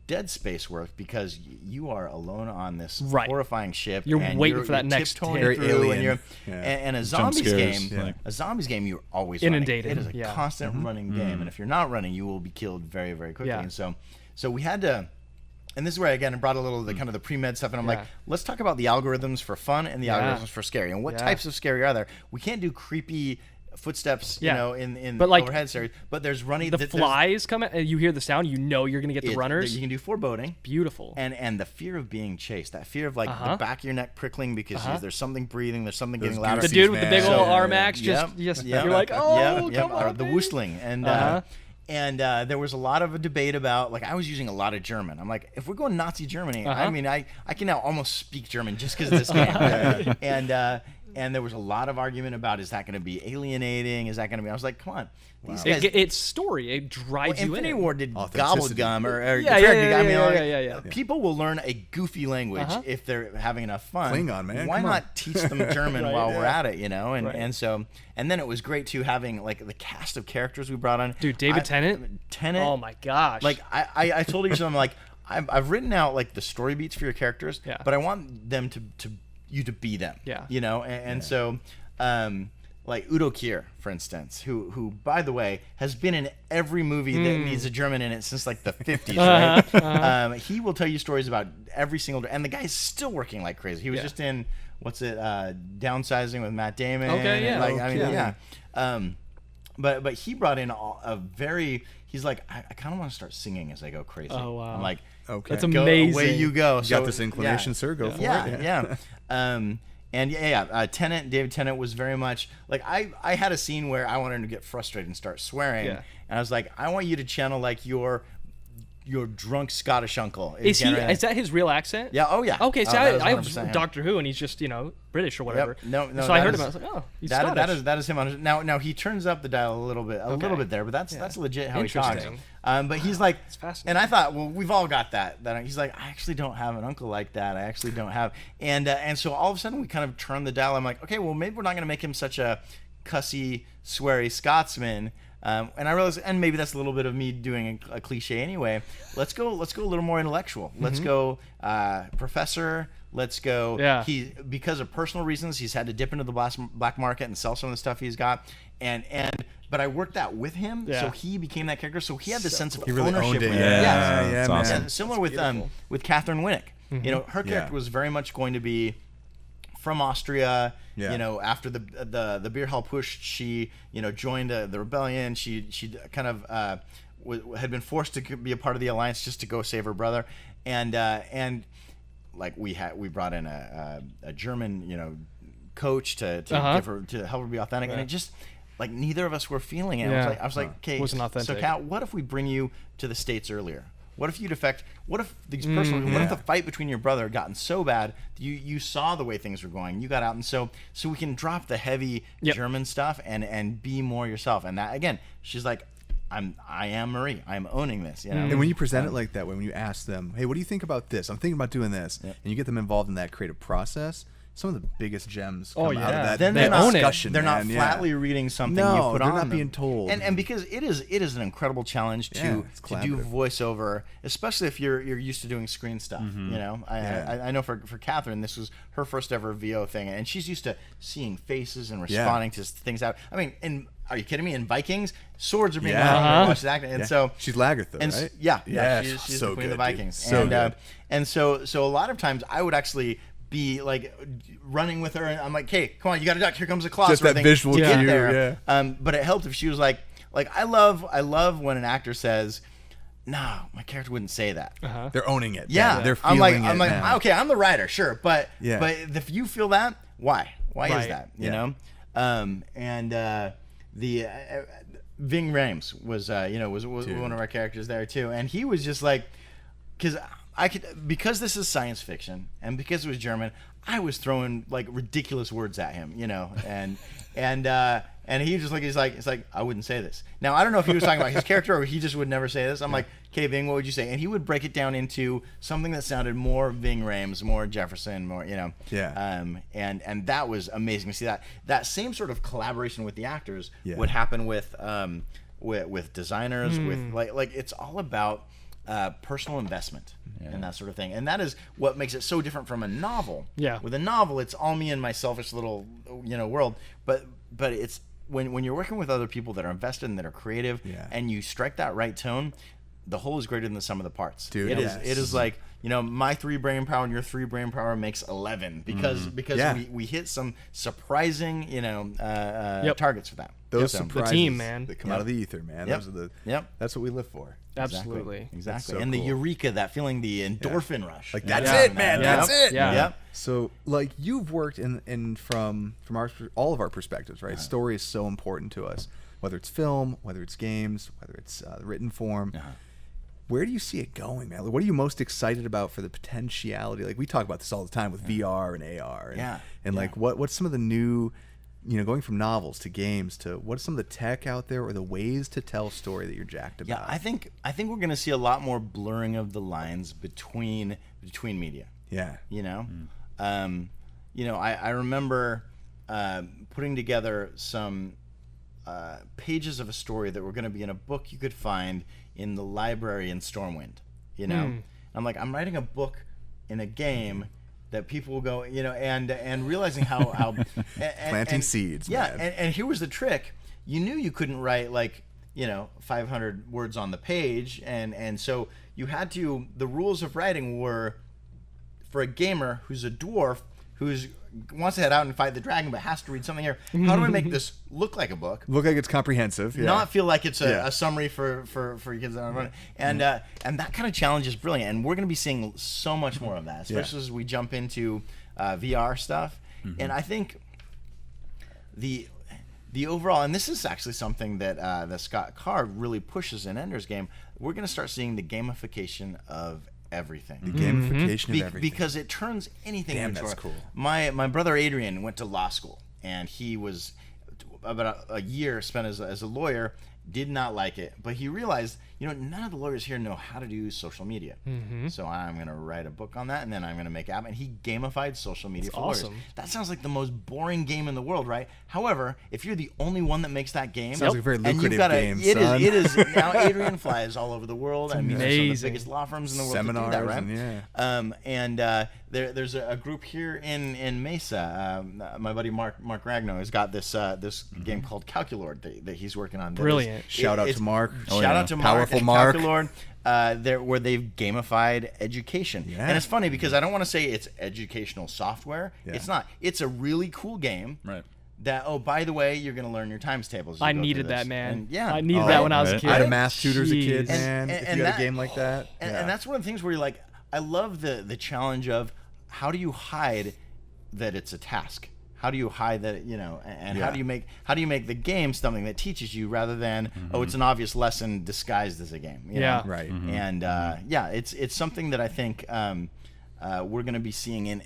Dead Space worked because you are alone on this Right. horrifying ship. You're and waiting for that next tiptoeing hit. through, Very and you're alien. and a Jump zombies scares, game. like- A zombies game, you're always Inundated, running. It is a yeah. constant running game, and if you're not running, you will be killed very, very quickly. Yeah. And so we had to. And this is where again I brought a little of the kind of the pre-med stuff, and I'm like, Yeah. let's talk about the algorithms for fun and the Yeah. algorithms for scary, and what Yeah. types of scary are there. We can't do creepy footsteps, Yeah. you know, in But, like, overhead series. But there's running The there's- flies come out, and you hear the sound, you know you're gonna get the runners. You can do foreboding. Beautiful. And the fear of being chased, that fear of like Uh-huh. the back of your neck prickling because there's something breathing, there's something getting Those louder. the goosey dude with the big man. old So- arm axe, just you're like, oh, come on, the baby." Woostling, and there was a lot of a debate about, like, I was using a lot of German. I'm like, if we're going Nazi Germany, I mean, I can now almost speak German just because of this game. and there was a lot of argument about, is that going to be alienating? Is that going to be? I was like, come on, these guys. It's story. It drives you Infinity in. War did Authenticity. gobblegum or Yeah. people will learn a goofy language if they're having enough fun. Klingon, man, Why come not on. teach them German while we're at it? And Right. and then it was great too, having like the cast of characters we brought on. Dude, David Tennant. Tennant. Oh my gosh. Like I told each of them, like, I've written out like the story beats for your characters, but I want them to you to be them. Yeah. So like Udo Kier, for instance, who by the way has been in every movie that needs a German in it since like the 50s, right? He will tell you stories about every single, and the guy's still working like crazy. He was just in Downsizing with Matt Damon. Okay, yeah. But he brought in he's like, I kind of want to start singing as I go crazy. Oh, wow. I'm like, Okay. That's go, amazing. away you go. You got this inclination, sir. Go for it. Yeah. David Tennant was very much like, I had a scene where I wanted him to get frustrated and start swearing, and I was like, I want you to channel like your drunk Scottish uncle. Is that his real accent? Yeah. Oh yeah. Okay, so that is I 100% was him. Doctor Who, and he's just British or whatever. Yep. No. So I heard him. I was like, oh, he's Scottish. That is him. Now he turns up the dial a little bit there, but that's legit how he talks. Interesting. But he's like, It's fascinating. and I thought, well, we've all got that. He's like, I actually don't have an uncle like that. I actually don't have, and so all of a sudden we kind of turn the dial. I'm like, okay, well maybe we're not going to make him such a cussy, sweary Scotsman. And I realized, and maybe that's a little bit of me doing a cliche anyway. Let's go a little more intellectual. Let's go professor. Let's go. Yeah. Because of personal reasons, he's had to dip into the black market and sell some of the stuff he's got. But I worked that with him, so he became that character. So he had the sense of really ownership. owned it. with Yeah, it. yeah, it's man. awesome. And similar with Catherine Winnick. Her character was very much going to be from Austria. After the beer hall push, she joined the rebellion. She kind of had been forced to be a part of the alliance just to go save her brother, and like we brought in a German coach to give her, to help her be authentic, and it just like neither of us were feeling it. Yeah. I was like, okay, Wasn't authentic. So Kat, what if we bring you to the States earlier? What if you defect? What if these personal? What if the fight between your brother had gotten so bad you saw the way things were going, you got out, and so we can drop the heavy German stuff and be more yourself. And that again, she's like, I am Marie. I'm owning this. And when you present it like that, when you ask them, hey, what do you think about this? I'm thinking about doing this, and you get them involved in that creative process. Some of the biggest gems come out of that. Then they own it. They're not flatly reading something you put on they're not them. being told. And because it is an incredible challenge to do voiceover, especially if you're used to doing screen stuff. I know for Catherine, this was her first ever VO thing, and she's used to seeing faces and responding to things out. I mean, are you kidding me? In Vikings, swords are being watched acting, and so she's Lagertha, right? She's so the queen of the good, Vikings, so good. And so a lot of times I would actually be like running with her, and I'm like, "Hey, come on, you got to duck. Here comes a claw." Just that visual to get cue, there. But it helped if she was like I love when an actor says, "No, my character wouldn't say that." They're owning it. Yeah, they're feeling I'm like, now. okay, I'm the writer, sure, but if you feel that, why is that? You know? The Ving Rhames was one of our characters there too, and he was just like, because this is science fiction and because it was German, I was throwing like ridiculous words at him, and he just he's like I wouldn't say this. Now I don't know if he was talking about his character or he just would never say this. I'm like, okay, Ving, what would you say? And he would break it down into something that sounded more Ving Rhames, more Jefferson, more and that was amazing to see that same sort of collaboration with the actors would happen with designers, with like it's all about personal investment and that sort of thing, and that is what makes it so different from a novel. With a novel, it's all me and my selfish little world, but it's when you're working with other people that are invested and that are creative, and you strike that right tone, the whole is greater than the sum of the parts. Dude, it is like my 3 brain power and your 3 brain power makes 11 because we hit some surprising targets for that. Those surprises, the team, man, that come out of the ether, man. Those are the that's what we live for. Absolutely. Exactly. So and cool. the eureka, that feeling, the endorphin rush. Like that's it, man. That's it. Yeah. So like you've worked in from all of our perspectives, right? Story is so important to us, whether it's film, whether it's games, whether it's the written form. where do you see it going, man? Like, what are you most excited about for the potentiality? Like, we talk about this all the time with VR and AR. And like, what's some of the new, going from novels to games to what's some of the tech out there or the ways to tell story that you're jacked about? Yeah, I think we're going to see a lot more blurring of the lines between media. Yeah. I remember putting together some pages of a story that were going to be in a book you could find in the library in Stormwind. I'm like, I'm writing a book in a game that people will go, and realizing how planting seeds. Yeah, man. and here was the trick: you knew you couldn't write 500 words on the page, and so you had to. The rules of writing were for a gamer who's a dwarf who's wants to head out and fight the dragon, but has to read something here. How do I make this look like a book? Look like it's comprehensive. Yeah. Not feel like it's a summary for kids that are running. And that kind of challenge is brilliant. And we're going to be seeing so much more of that, especially as we jump into VR stuff. And I think the overall, and this is actually something that Scott Card really pushes in Ender's Game, we're going to start seeing the gamification of everything. The gamification of everything. Because it turns anything into that's cool. My brother Adrian went to law school, and he was about a year spent as a lawyer, did not like it, but he realized, none of the lawyers here know how to do social media. So I'm going to write a book on that, and then I'm going to make app. And he gamified social media for lawyers. That sounds like the most boring game in the world, right? However, if you're the only one that makes that game, sounds like a very lucrative game. It is. Now Adrian flies all over the world. Some of the biggest law firms in the world Seminars to do that, right? There's a group here in Mesa. My buddy Mark Ragno has got this game called Calculord that he's working on. Brilliant. Shout out to Mark. Shout out to Mark. Powerful Mark. Calculord, where they've gamified education. Yeah. And it's funny because I don't want to say it's educational software. Yeah. It's not. It's a really cool game. Right. That, by the way, you're going to learn your times tables. I needed that, man. And, I needed that when I was a kid. I had a math tutor as a kid, man. And if you had a game like that. And that's one of the things where you're like, I love the challenge of how do you hide that it's a task? How do you hide that, and how do you make the game something that teaches you rather than, it's an obvious lesson disguised as a game? You know? Right. And it's something that I think we're going to be seeing in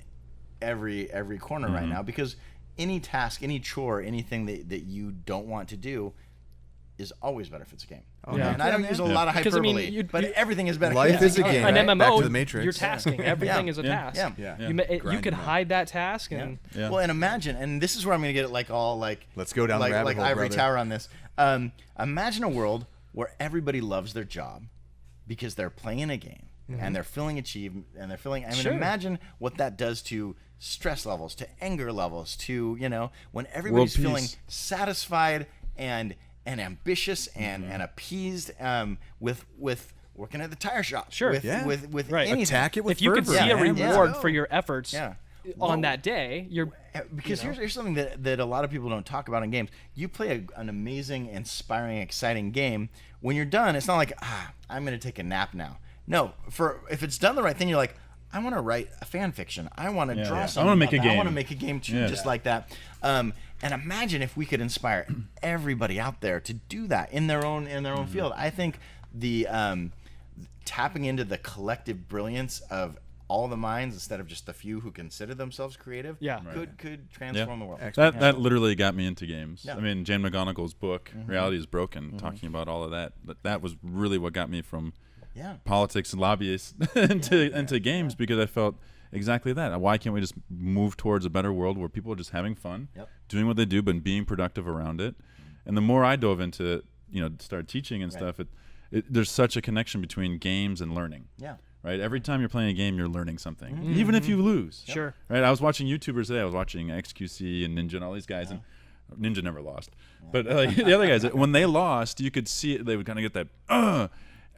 every corner right now, because any task, any chore, anything that you don't want to do is always better if it's a game. And I don't use a lot of hyperbole, but everything is better. Life is a game. An MMO, Back to the Matrix. you're tasking. Everything is a task. You could hide that task. And Well, and imagine, and this is where I'm going to get it all let's go down the rabbit hole, Ivory brother. Tower on this. Imagine a world where everybody loves their job because they're playing a game and they're feeling achievement and they're feeling. Imagine what that does to stress levels, to anger levels, to when everybody's feeling satisfied and ambitious and appeased with working at the tire shop. Sure. With Right. anything. Attack it with if you could fervor, see a man. reward for your efforts Well, on that day, you're because here's something that a lot of people don't talk about in games. You play an amazing, inspiring, exciting game. When you're done, it's not like I'm going to take a nap now. No, if it's done the right thing, you're like, I want to write a fan fiction. I want to draw something. I want to make a game. I want to make a game too, just like that. And imagine if we could inspire everybody out there to do that in their own field. I think the tapping into the collective brilliance of all the minds instead of just the few who consider themselves creative could transform the world. That literally got me into games. I mean, Jan McGonigal's book Reality is Broken, talking about all of that. That was really what got me from politics and lobbyists into games, because I felt exactly that. Why can't we just move towards a better world where people are just having fun, doing what they do, but being productive around it? And the more I dove into start teaching and stuff, there's such a connection between games and learning. Right? Every time you're playing a game, you're learning something, even if you lose. Sure. Right? I was watching YouTubers today. I was watching XQC and Ninja and all these guys, and Ninja never lost. But the other guys, when they lost, you could see it. They would kind of get that,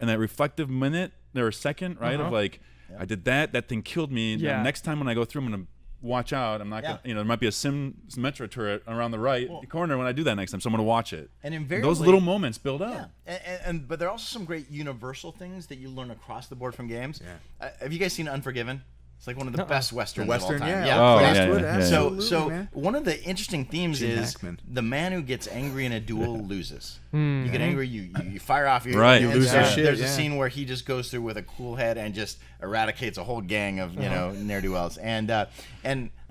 and that reflective minute or second, right? Of like, I did that. That thing killed me. Now, next time when I go through, I'm gonna watch out. I'm not gonna, there might be a Symmetra turret around the right corner when I do that next time, so I'm gonna watch it. And invariably, those little moments build up. But there are also some great universal things that you learn across the board from games. Have you guys seen Unforgiven? It's like one of the best westerns The Western, of all time. yeah. Oh, Clint yeah, Eastwood, yeah, yeah. absolutely, So man. one of the interesting themes Gene is Hackman. the man who gets angry in a duel loses. You get angry, you fire off. Right. You lose your shit, There's a yeah. scene where he just goes through with a cool head and just eradicates a whole gang of ne'er-do-wells. And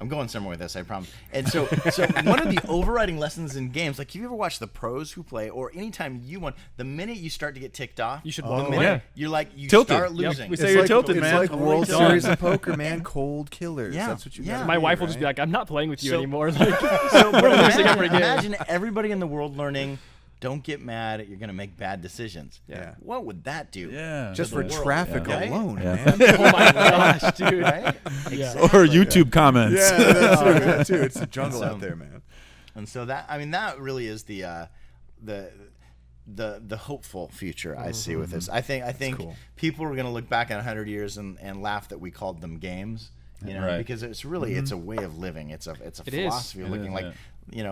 I'm going somewhere with this, I promise. And so one of the overriding lessons in games, like, if you ever watch the pros who play, or anytime you won, the minute you start to get ticked off, You should the walk minute away. you're like, you Tilted. start Yep. losing. We It's say you're like, tilted, it's man. like Totally World tilted. Series of Poker, man. Cold killers. Yeah. That's what you Yeah. got. My wife will just be like, I'm not playing with you So- anymore. Like, So, but losing every game. imagine everybody in the world learning, don't get mad, you're going to make bad decisions. Yeah. What would that do? Yeah. Just to for the world, traffic yeah. alone, Yeah. man. oh my gosh, dude. Right? Yeah. Or YouTube comments. Yeah, that's true. That too. It's a jungle So- out there, man. And so that really is the hopeful future I see with this. I think cool. people are going to look back in 100 years and laugh that we called them games, Right. because it's really it's a way of living. It's a It is. philosophy of It looking is, like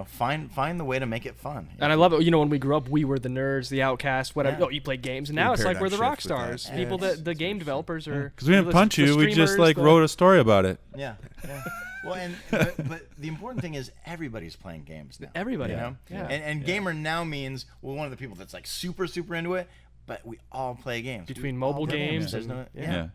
find the way to make it fun. And I love it. When we grew up, we were the nerds, the outcasts, whatever. Yeah. Oh, you played games, and now it's like we're the paradigm rock shift with that. stars. Yeah, People it's- that the game developers are. Because we didn't the- punch the you. We just streamers, wrote a story about it. Yeah. Well, but the important thing is everybody's playing games now. Everybody. You know? Yeah. And gamer now means one of the people that's like super into it, but we all play games. Between We all mobile play games There's and- no, yeah.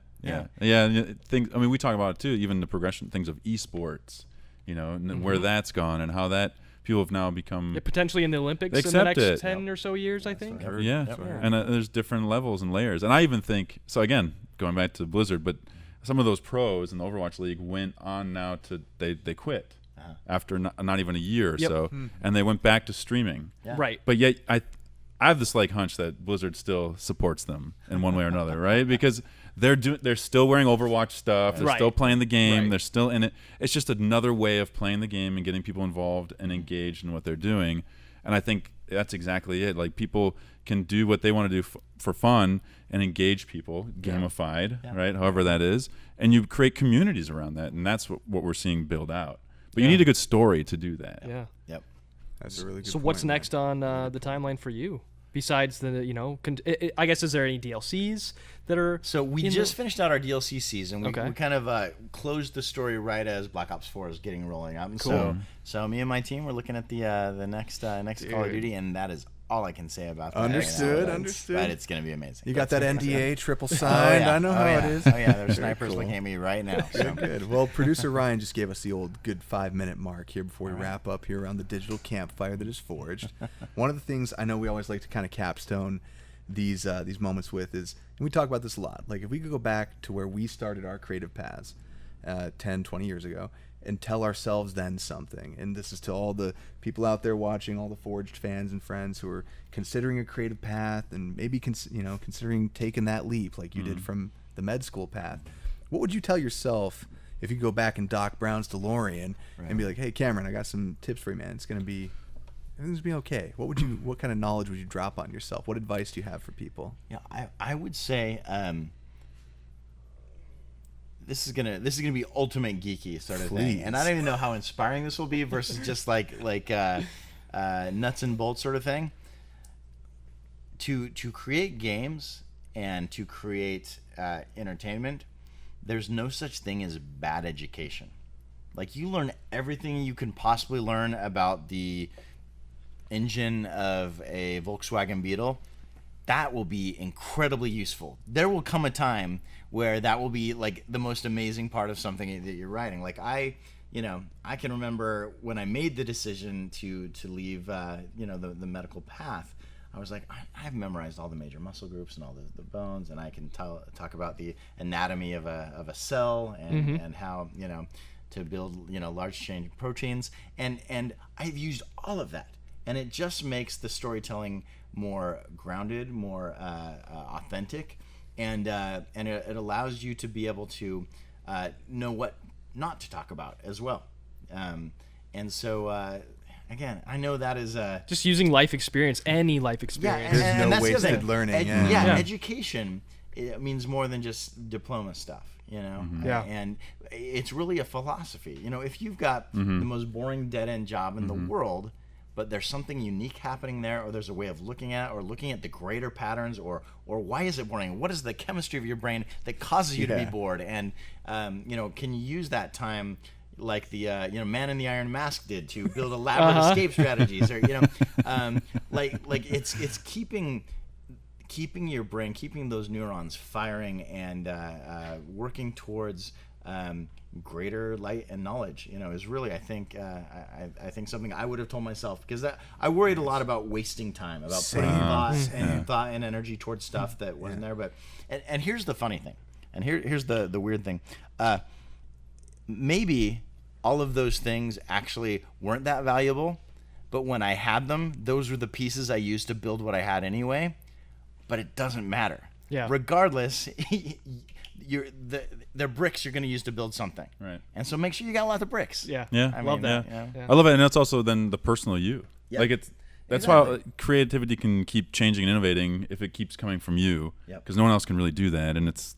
Yeah. Things. I mean, we talk about it too. Even the progression, things of esports. And where that's gone and how that people have now become. Yeah, potentially in the Olympics They in the accept next it. 10 or so years, I think. Yeah. And there's different levels and layers. And I even think so. Again, going back to Blizzard, but some of those pros in the Overwatch League went on now to they quit after not even a year or Yep. so, and they went back to streaming. Yeah. Right. But yet I have this like hunch that Blizzard still supports them in one way or another, right? Because they're still wearing Overwatch stuff. They're Right. still playing the game. Right. They're still in it. It's just another way of playing the game and getting people involved and engaged in what they're doing. And I think that's exactly it. Like, people can do what they want to do for fun and engage people, gamified, right? However that is. And you create communities around that. And that's what we're seeing build out. But you need a good story to do that. Yeah. Yep. That's a really good So what's point, man. next on the timeline for you? Besides the, I guess, is there any DLCs that are? So we in just finished out our DLC season. We Okay. kind of closed the story right as Black Ops 4 is getting rolling out. And so me and my team were looking at the next Call of Duty, and that is all I can say about that. Understood, But understood. But it's going to be amazing. You got that NDA triple Oh, signed. yeah. I know Oh, how yeah. it is. Oh yeah, there's Very snipers cool. looking at me right now. So. Good. Well, producer Ryan just gave us the old good 5-minute mark here before we wrap up here around the digital campfire that is forged. One of the things I know we always like to kind of capstone these moments with is, and we talk about this a lot, like if we could go back to where we started our creative paths 10, 20 years ago and tell ourselves then something, and this is to all the people out there watching, all the Forged fans and friends who are considering a creative path and maybe considering taking that leap like you did from the med school path. What would you tell yourself if you go back in Doc Brown's DeLorean and be like, "Hey, Cameron, I got some tips for you, man. Everything's gonna be okay." What kind of knowledge would you drop on yourself? What advice do you have for people? Yeah, I would say this is gonna be ultimate geeky sort of thing, and I don't even know how inspiring this will be versus just like nuts and bolts sort of thing. To create games and to create entertainment, there's no such thing as bad education. Like, you learn everything you can possibly learn about the engine of a Volkswagen Beetle. That will be incredibly useful. There will come a time where that will be like the most amazing part of something that you're writing. Like, I can remember when I made the decision to leave the medical path. I was like, I've memorized all the major muscle groups and all the bones, and I can talk about the anatomy of a cell and how to build large chain proteins, and I've used all of that, and it just makes the storytelling more grounded, more authentic, and it allows you to be able to know what not to talk about as well, and so. Again, I know that is just using life experience, any life experience. There's no that's the other wasted thing. learning. Yeah. Education, it means more than just diploma stuff, Yeah. And it's really a philosophy. If you've got the most boring dead end job in the world, but there's something unique happening there, or there's a way of looking at it, or looking at the greater patterns, or why is it boring? What is the chemistry of your brain that causes you to be bored? And can you use that time like the Man in the Iron Mask did to build elaborate escape strategies, or it's keeping your brain, keeping those neurons firing and working towards greater light and knowledge, is really, I think something I would have told myself, because I worried a lot about wasting time, about putting thought and energy towards stuff that wasn't there. But and here's the funny thing, and here's the weird thing. Maybe all of those things actually weren't that valuable, but when I had them, those were the pieces I used to build what I had anyway. But it doesn't matter. Yeah. Regardless, they're bricks you're going to use to build something. Right. And so make sure you got a lot of bricks. Yeah. Yeah. I love that. Yeah. I love it, and that's also then the personal you. Yeah. Like that's why creativity can keep changing and innovating if it keeps coming from you. Because no one else can really do that, and it's.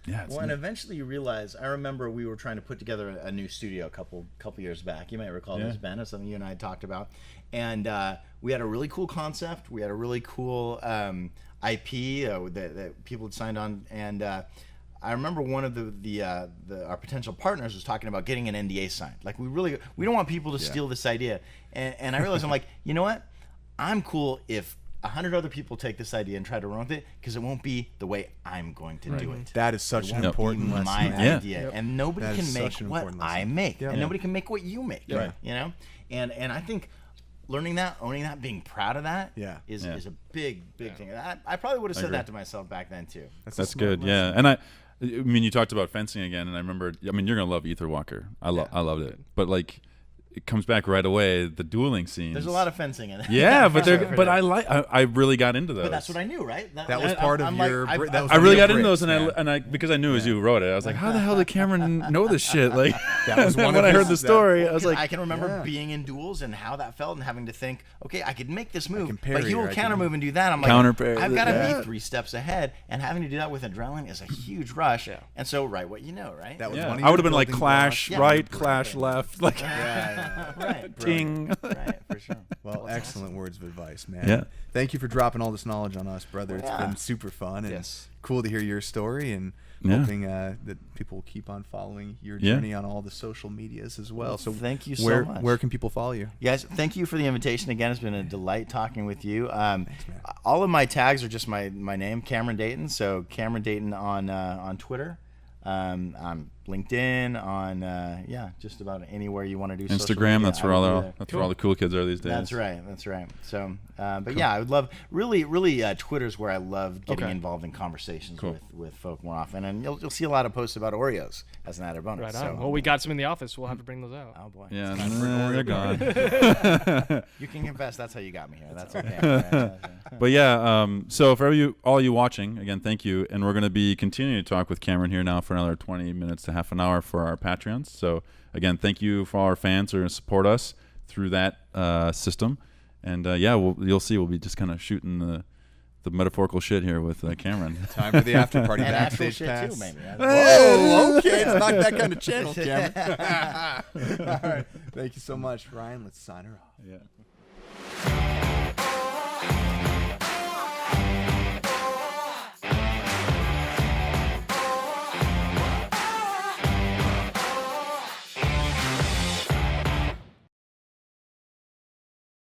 Yeah, and eventually you realize. I remember we were trying to put together a new studio a couple years back. You might recall this, Ben. It's something you and I had talked about, and we had a really cool concept. We had a really cool IP that people had signed on, and I remember one of our potential partners was talking about getting an NDA signed. Like we don't want people to steal this idea, and I realized I'm like, you know what? I'm cool if 100 other people take this idea and try to run with it, because it won't be the way I'm going to do it. That is such an important lesson. My idea, and nobody can make what I make, and nobody can make what you make. Right. And I think learning that, owning that, being proud of that is a big thing. I probably would have said that to myself back then too. That's good. Lesson. Yeah, and I mean, you talked about fencing again, and I remember. I mean, you're gonna love Ether Walker. I loved it, but like. It comes back right away. The dueling scenes. There's a lot of fencing in it. Yeah, but I really got into those. But that's what I knew, right? That was part of your. I really got into those, and I because I knew as you wrote it, I was like, how the hell did Cameron know this shit? Like that was when I heard the story, I was like, I can remember being in duels and how that felt, and having to think, okay, I could make this move, but he will counter move and do that. I'm like, I've got to be 3 steps ahead, and having to do that with adrenaline is a huge rush. And so, right, what you know, right? That was I would have been like clash right, clash left, like right. Ting. Right, for sure. Well, excellent words of advice, man. Yeah. Thank you for dropping all this knowledge on us, brother. It's been super fun and cool to hear your story, and hoping that people will keep on following your journey on all the social medias as well. So thank you so much. Where can people follow you? Guys, thank you for the invitation again. It's been a delight talking with you. Thanks, man. All of my tags are just my name, Cameron Dayton. So Cameron Dayton on Twitter. On LinkedIn, on just about anywhere you want to do Instagram. That's where all the cool kids are these days. That's right. So, I would love really Twitter's where I love getting involved in conversations with folk more often, and you'll see a lot of posts about Oreos as an added bonus. Right on. Well, we got some in the office. We'll have to bring those out. Oh boy. Yeah, they're gone. You can confess that's how you got me here. That's okay. But yeah, so for all you watching, again, thank you, and we're going to be continuing to talk with Cameron here now for another 20 minutes to half an hour for our Patreons. So again, thank you for our fans who support us through that system, and you'll see we'll be just kind of shooting the metaphorical shit here with Cameron. Time for the after party. And backstage shit pass. too, maybe. Whoa, okay, it's not that kind of channel, Cameron. All right, thank you so much, Ryan. Let's sign her off. Yeah.